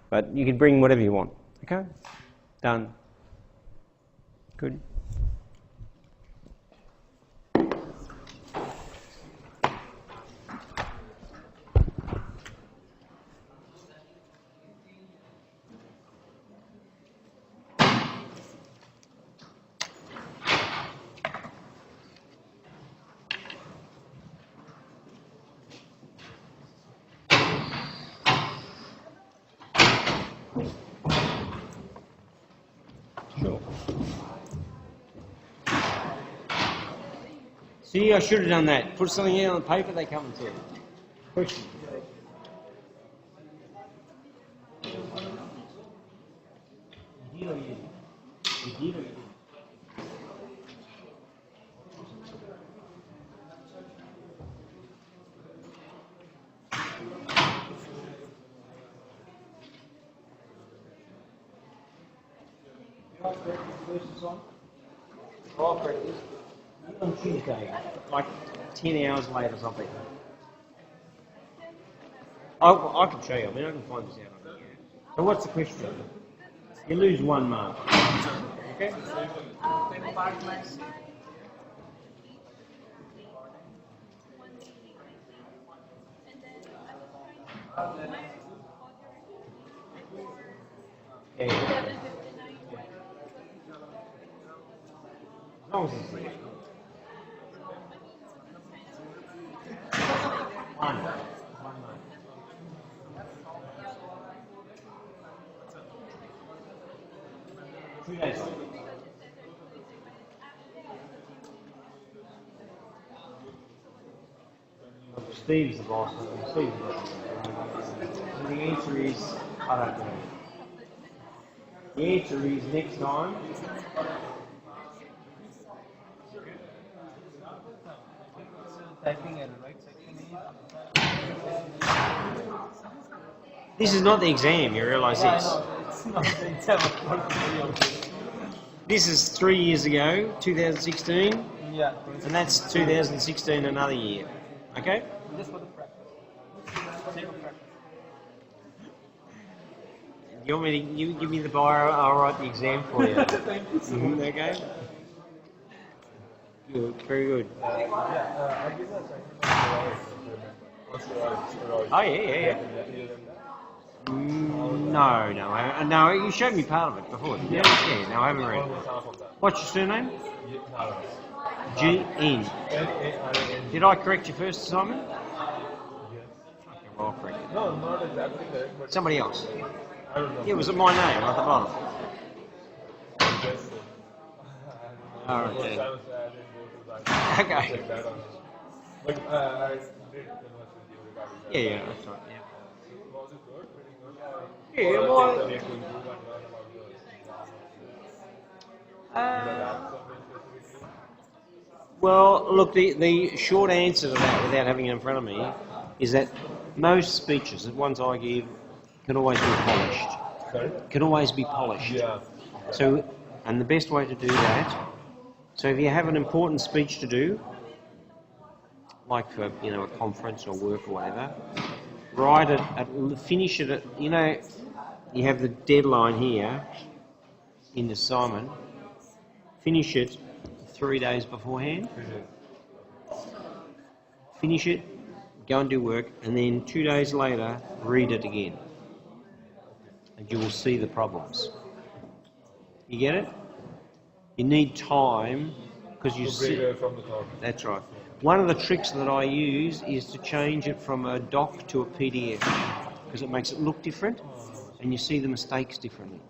But you can bring whatever you want. Okay? Done. Good. Sure. See, I should have done that. Put something here on the paper, they come and tell you. Question. You did or you didn't? You did or you didn't? I'll correct this first on. I'll correct this. On Tuesday, like 10 hours late or something. I can show you. I mean, I can find this out. So what's the question? You lose 1 mark. Okay? Yeah. As long as it's there. One month. 2 days. Steve's the boss. Steve's the boss. And the answer is, I don't know. The answer is next time. Typing error, right? This is not the exam, you realise this? It's not the exam. This is 3 years ago, 2016, Yeah. and that's 2016 another year. Okay? Just for the practice. Sake of practice. You want me to you give me the bio, I'll write the exam for you. Thank you so much. Okay? Good, very good. I give that second. Oh, yeah. No, you showed me part of it before. Yeah, no, I haven't read it. What's your surname? G-N. Did I correct your first assignment? Okay, well, I'll correct it. No, not exactly correct, but Somebody else. I don't know. Yeah, was it my name at the bottom? Yes, sir. Oh, First okay. I didn't go to that. Okay. Check that on. But I did converse with you regarding that. Yeah, that's right, yeah. Was it good? Pretty good? Yeah, Or well, things that you have to improve and learn about yours? Specifically? Well, look, the short answer to that, without having it in front of me, is that most speeches, the ones I give, can always be polished. Sorry? Can always be polished. Yeah. So, and the best way to do that, so if you have an important speech to do, like for, a conference or work or whatever, write it, finish it, you have the deadline here in the assignment, finish it 3 days beforehand, finish it, go and do work, and then 2 days later, read it again. And you will see the problems. You get it? You need time, because you To see... break it from the top. That's right. One of the tricks that I use is to change it from a doc to a PDF, because it makes it look different, and you see the mistakes differently.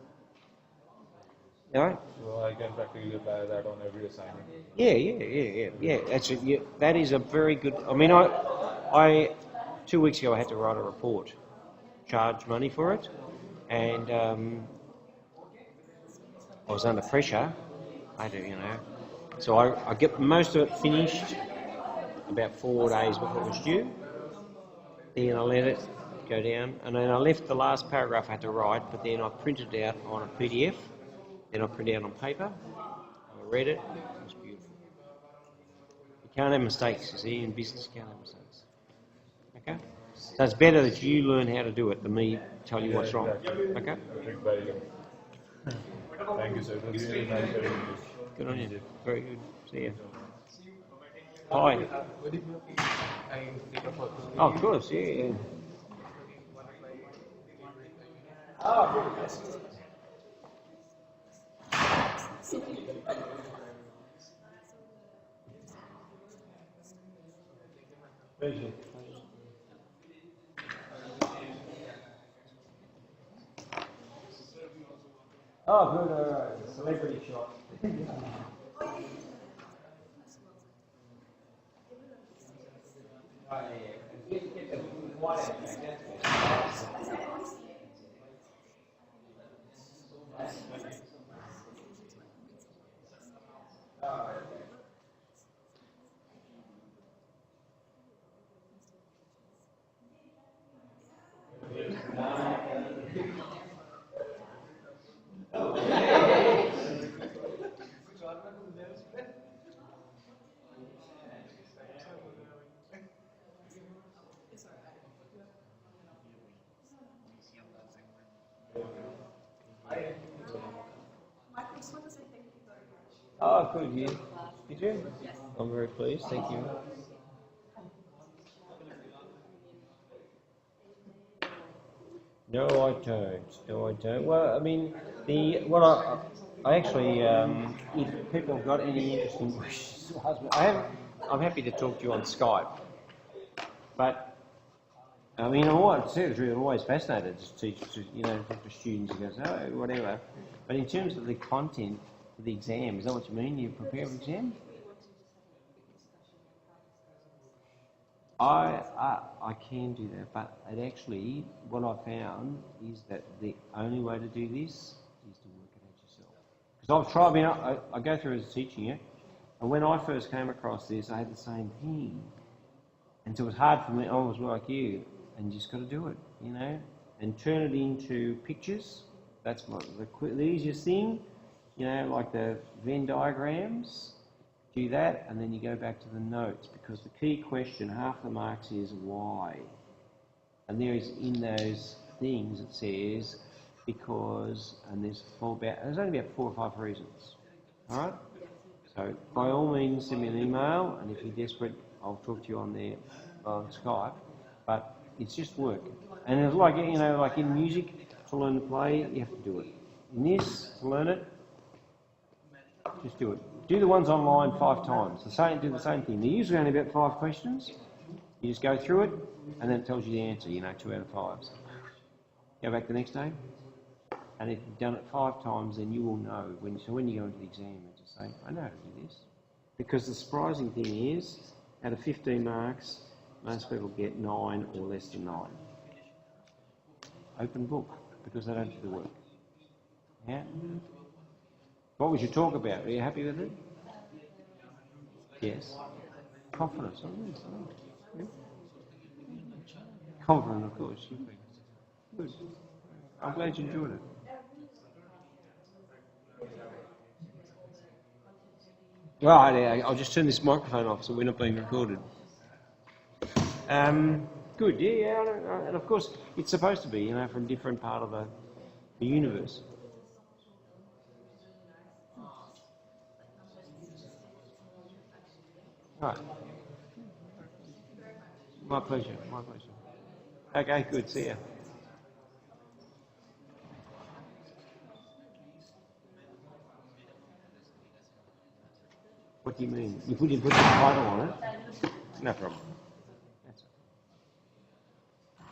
All right? So I can practically apply that on every assignment. Yeah. That's it. Yeah, that is a very good. I mean, I 2 weeks ago I had to write a report, charge money for it, and I was under pressure. I had to, So I get most of it finished about 4 days before it was due. Then I let it go down, and then I left the last paragraph I had to write, but then I printed it out on a PDF. Then I printed it out on paper. I read it. It was beautiful. You can't have mistakes. You see, in business, you can't have mistakes. Okay. So it's better that you learn how to do it than me tell you what's wrong. Okay. Thank you, sir. It was really nice hearing you. Good on you. Very good. See you. Hi. Would it be okay? I take a photo. Oh, of course. Yeah. Pleasure. Oh, good. All right. Celebrity shot. Oh, good. You? Did you? I'm very pleased. Thank you. No, I don't. No, I don't. Well, I mean, I actually, if people have got any interesting questions to ask me, I'm happy to talk to you on Skype. But I mean, I'm always fascinated to teach, talk to students who goes, oh, whatever. But in terms of the content of the exam, is that what you mean? You prepare for the exam? I can do that, but it actually, what I found is that the only way to do this is to work it out yourself. Because I've tried, I go through as teaching it, and when I first came across this, I had the same thing. And so it was hard for me, I was like you, and you just got to do it, you know, and turn it into pictures. That's the easiest thing, you know, like the Venn diagrams. Do that, and then you go back to the notes, because the key question, half the marks, is why. And there is, in those things, it says because, and there's only about 4 or 5 reasons. All right. So by all means, send me an email, and if you're desperate, I'll talk to you on there on Skype. But it's just work, and it's like, you know, like in music, to learn to play, you have to do it. In this, to learn it, just do it. Do the ones online 5 times. Do the same thing. They're usually only about 5 questions. You just go through it, and then it tells you the answer, you know, 2 out of 5s. Go back the next day, and if you've done it 5 times, then you will know. So when you go into the exam, you just say, I know how to do this. Because the surprising thing is, out of 15 marks, most people get 9 or less than 9. Open book, because they don't do the work. Yeah? What would you talk about? Are you happy with it? Yes. Confidence. Oh, yes. Oh, yeah. Confident, of course. Good. I'm glad you enjoyed it. Well, I'll just turn this microphone off so we're not being recorded. Good, yeah, and of course it's supposed to be, you know, from a different part of the universe. Right. My pleasure, my pleasure. Okay, good, see ya. What do you mean? You put the title on it? No problem. That's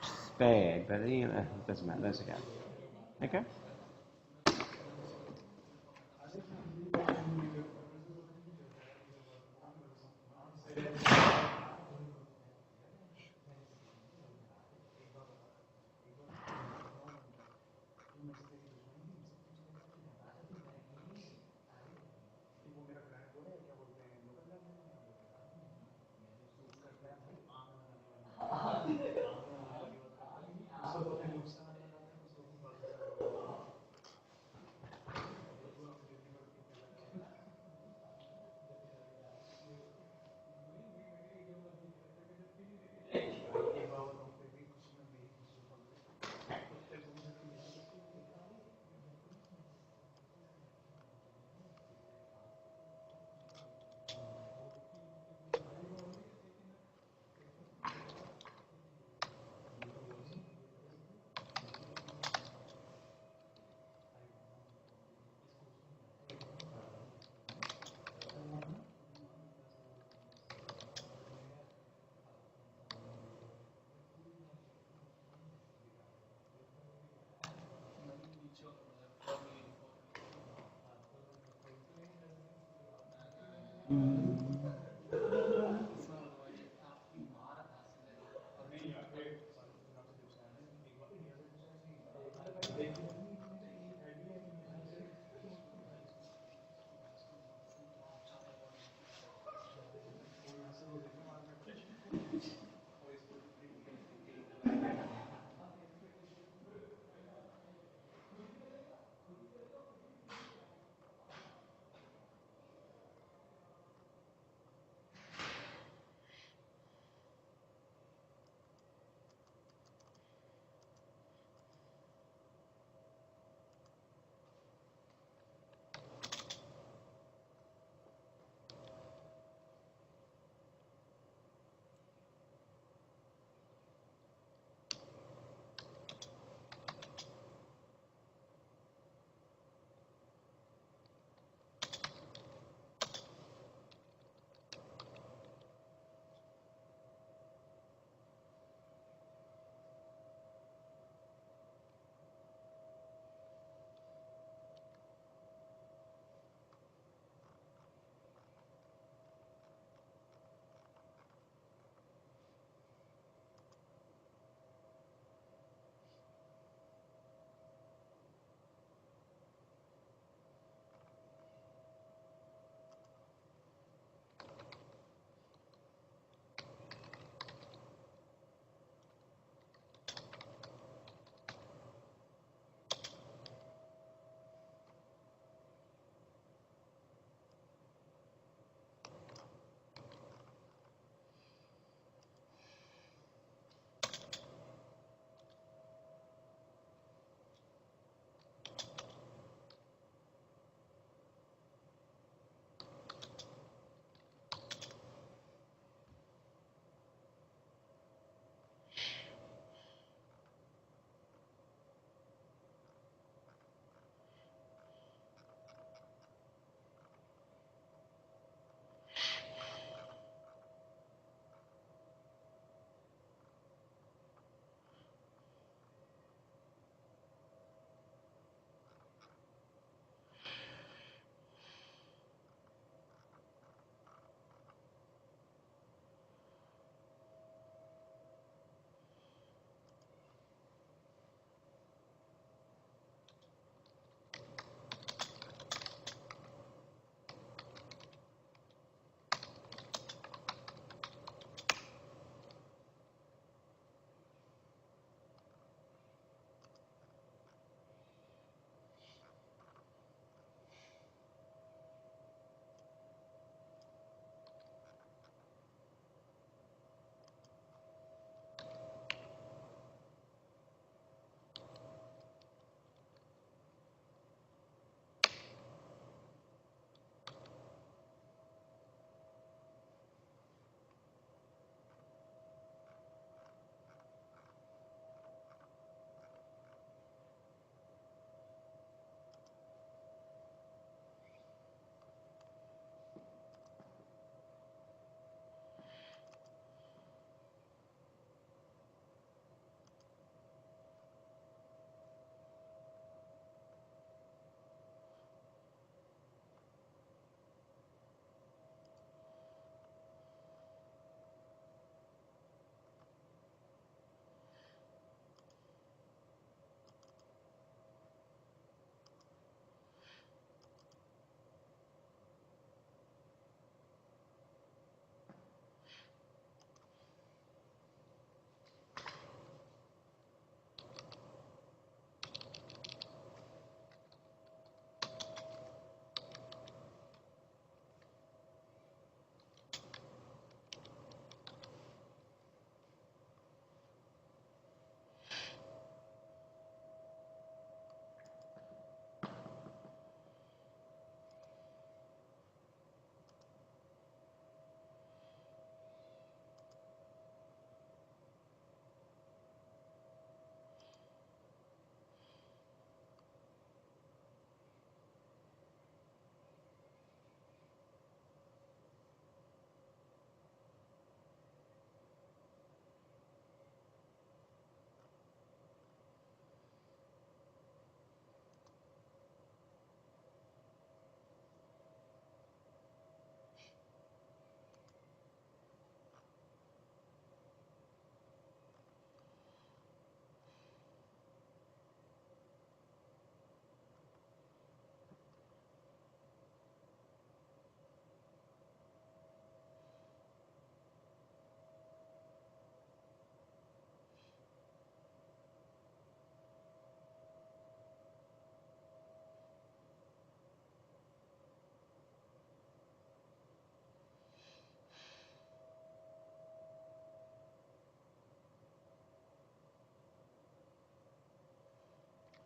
it's bad, but you know, it doesn't matter, that's okay. Okay?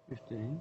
15.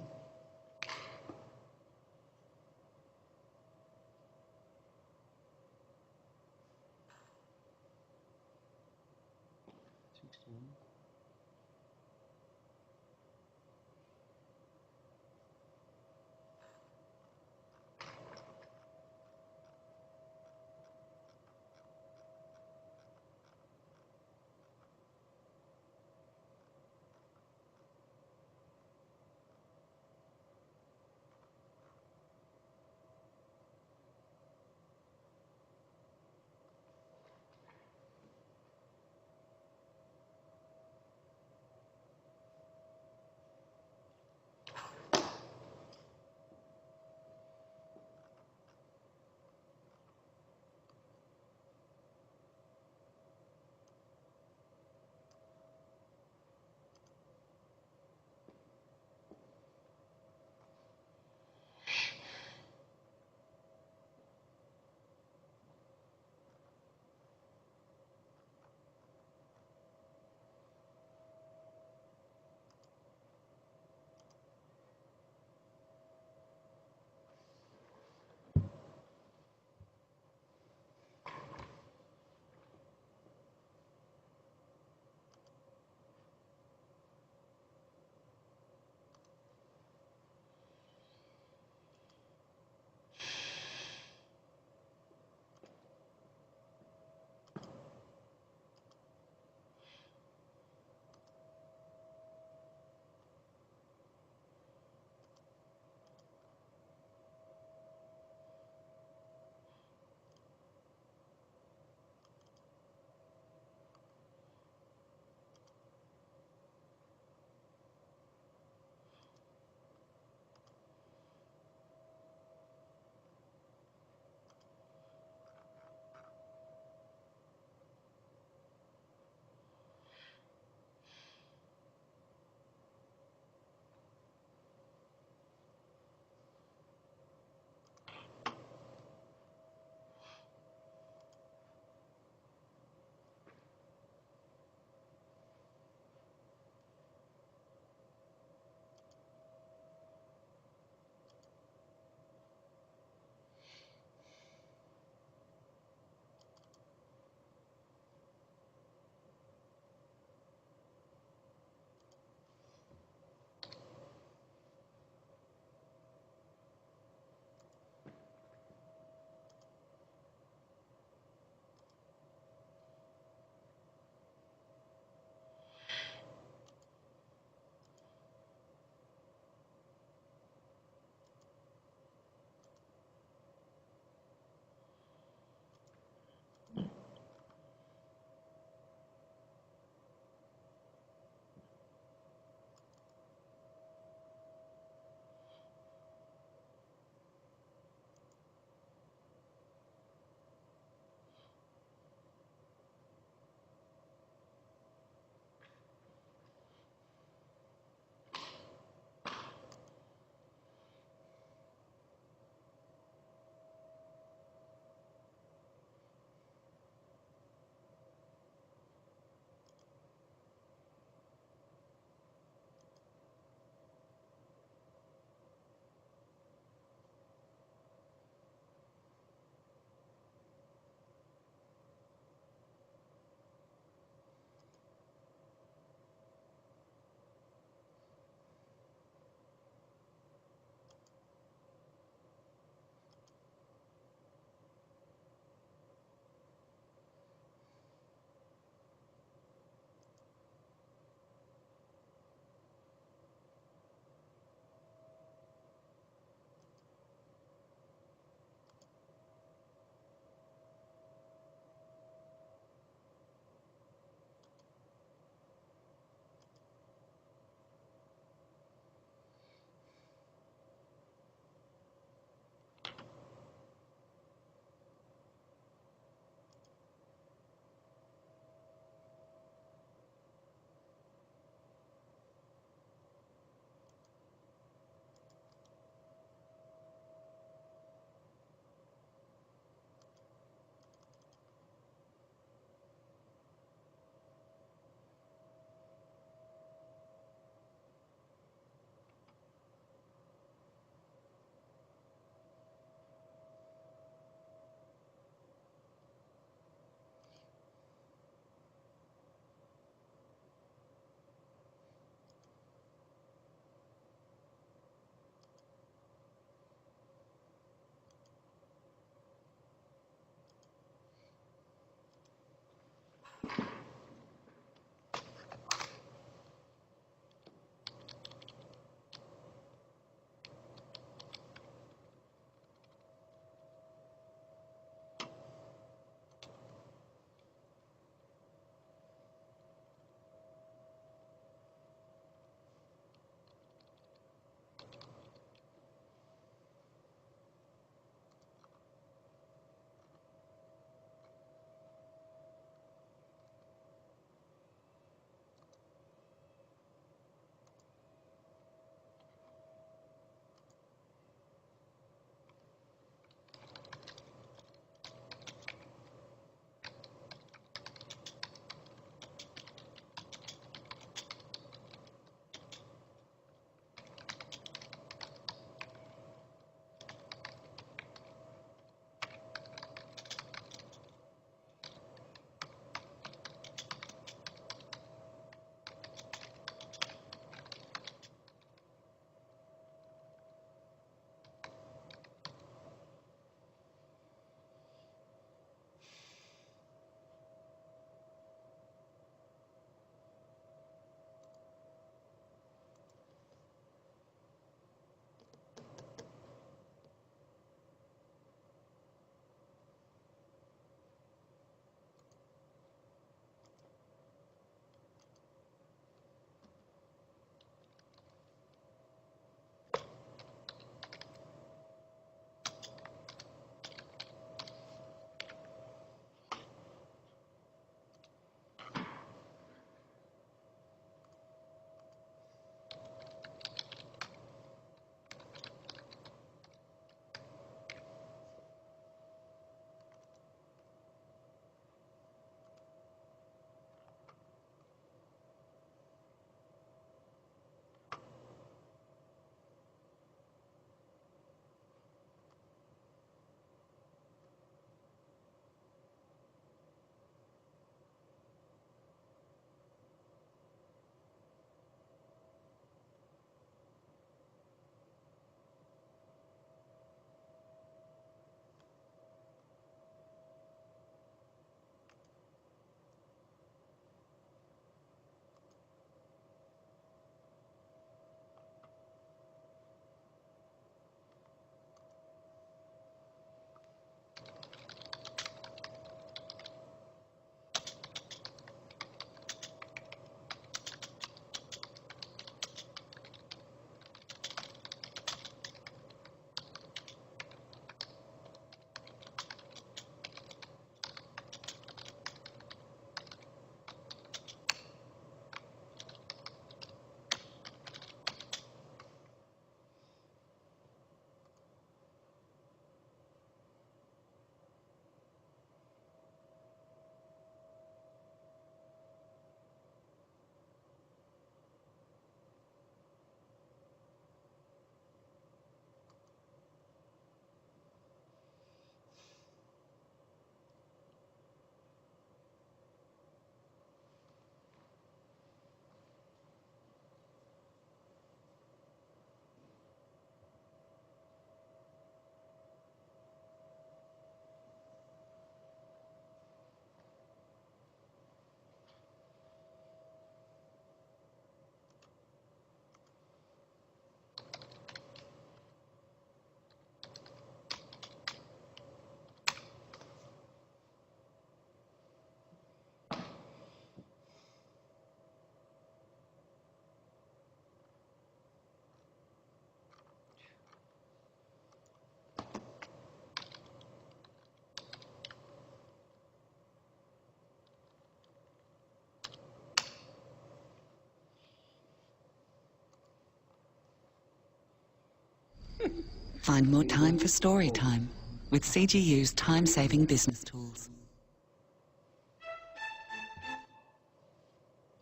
Find more time for story time with CGU's time-saving business tools.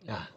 Ah.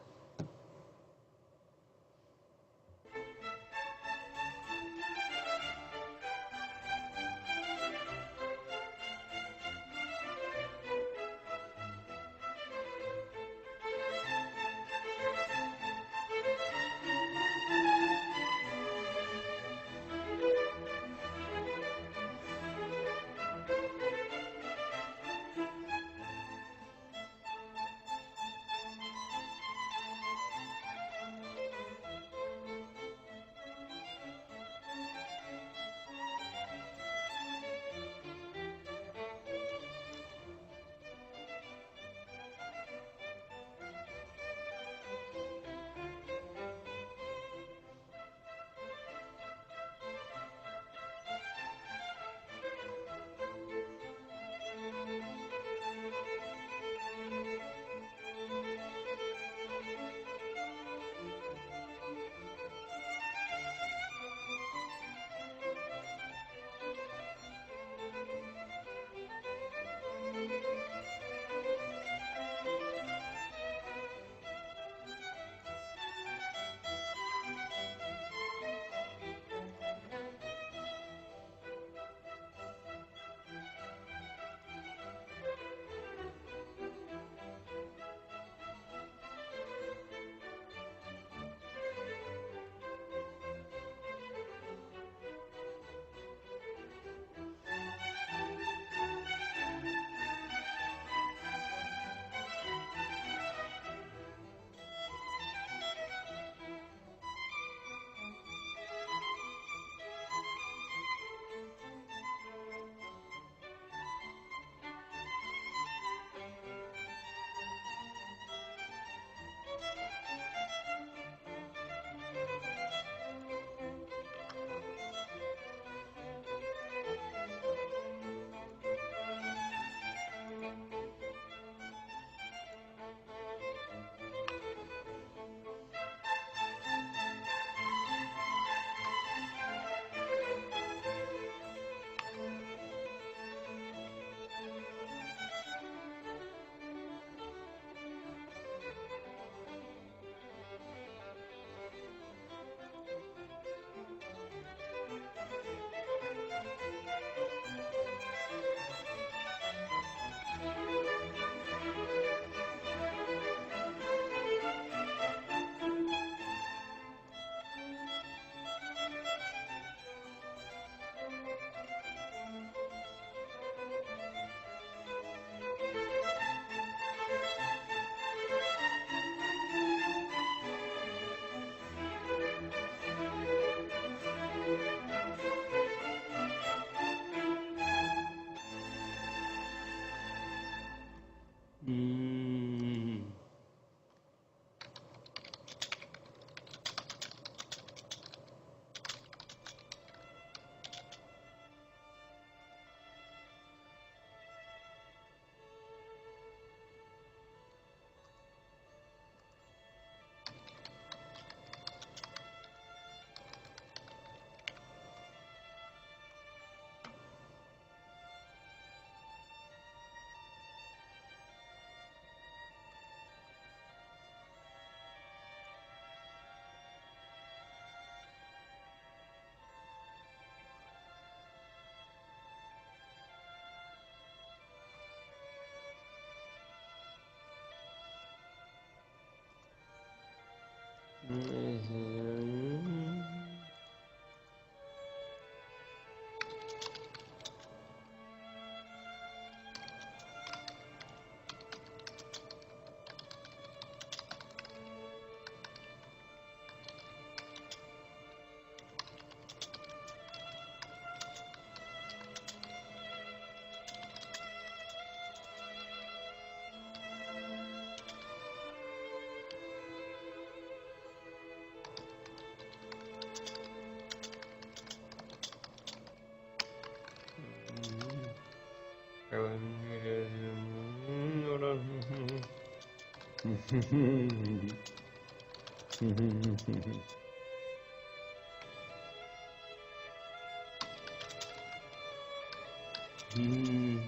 Mm.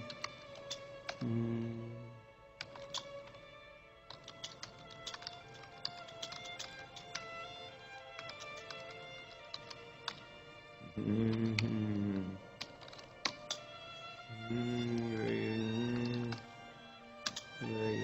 Mm. Mm-hmm. Very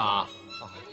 Ah, fuck.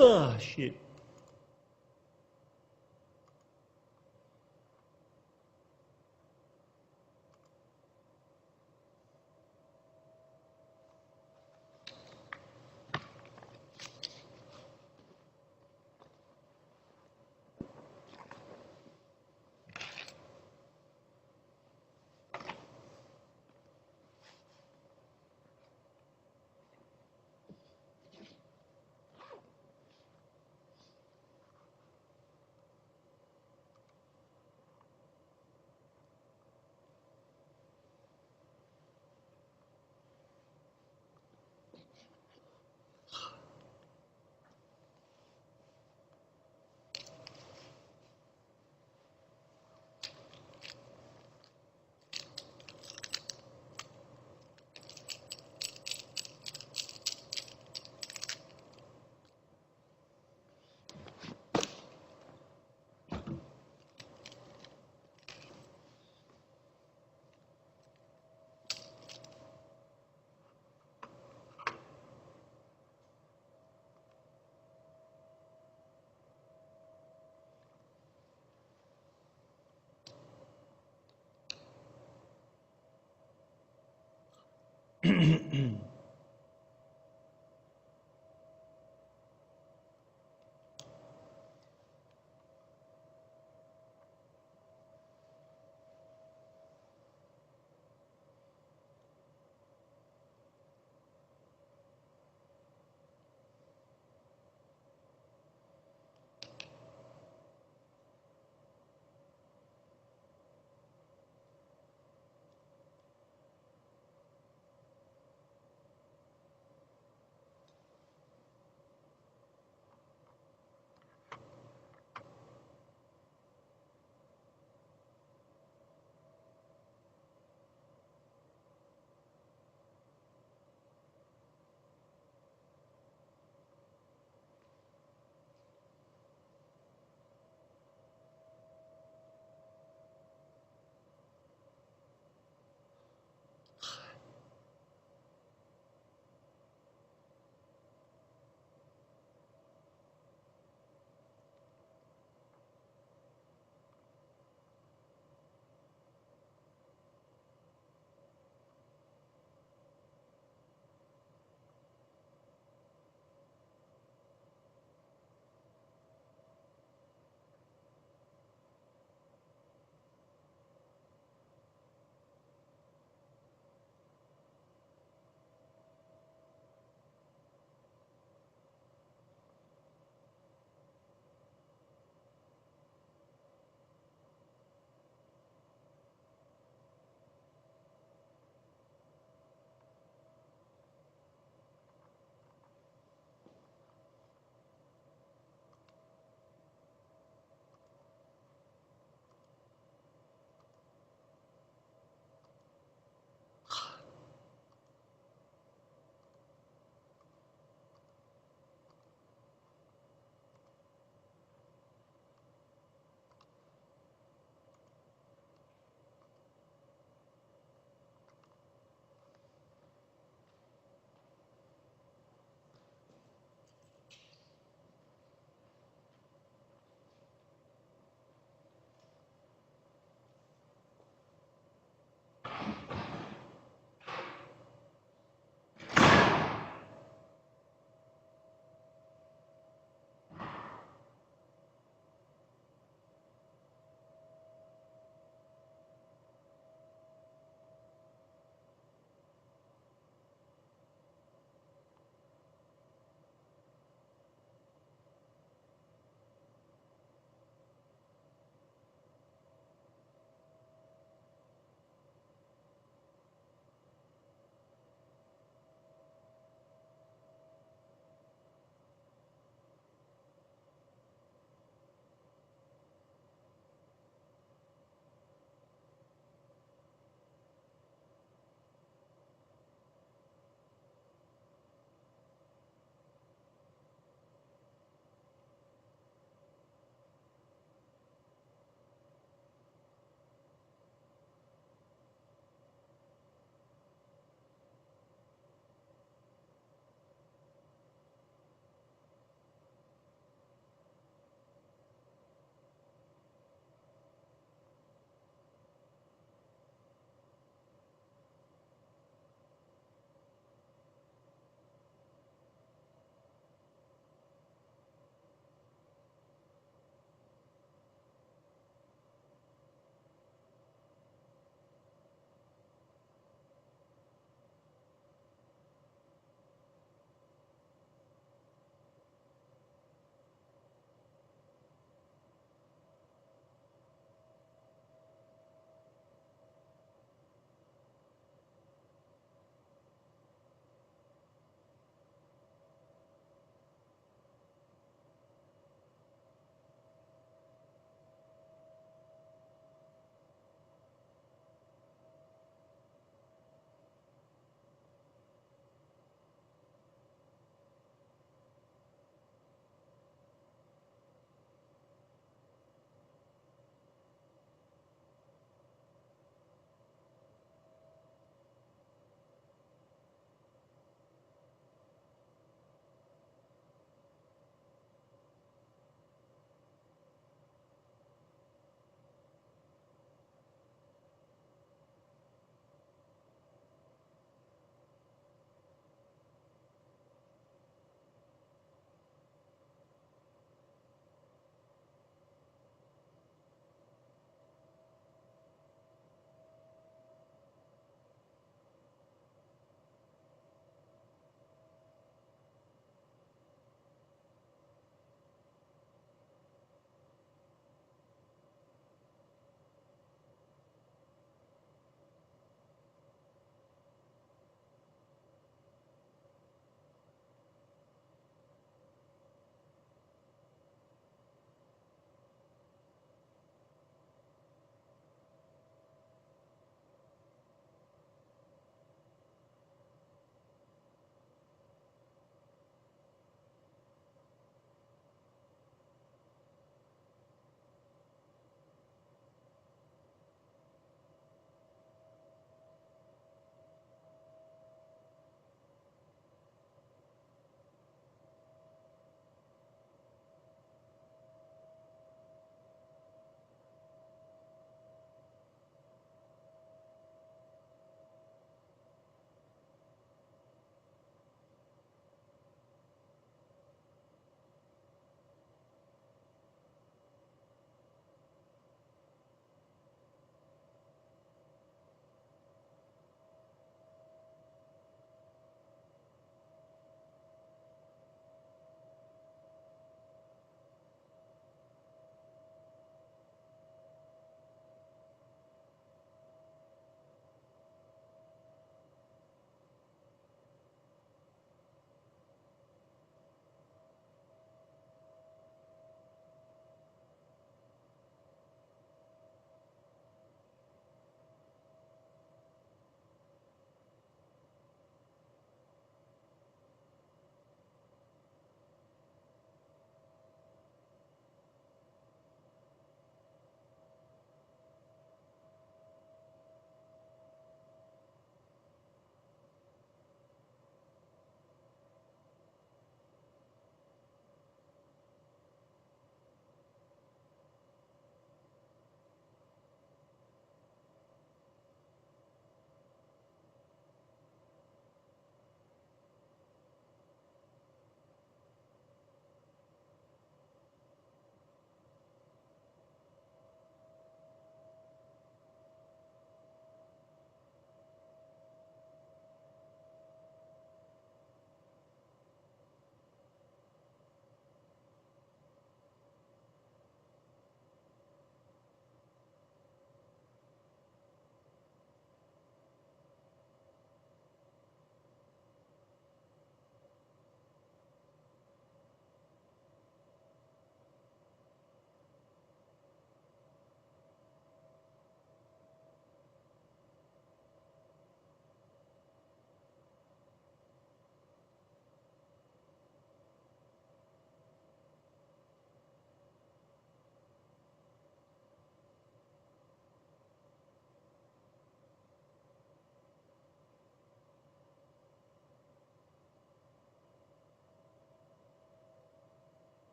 Oh, shit.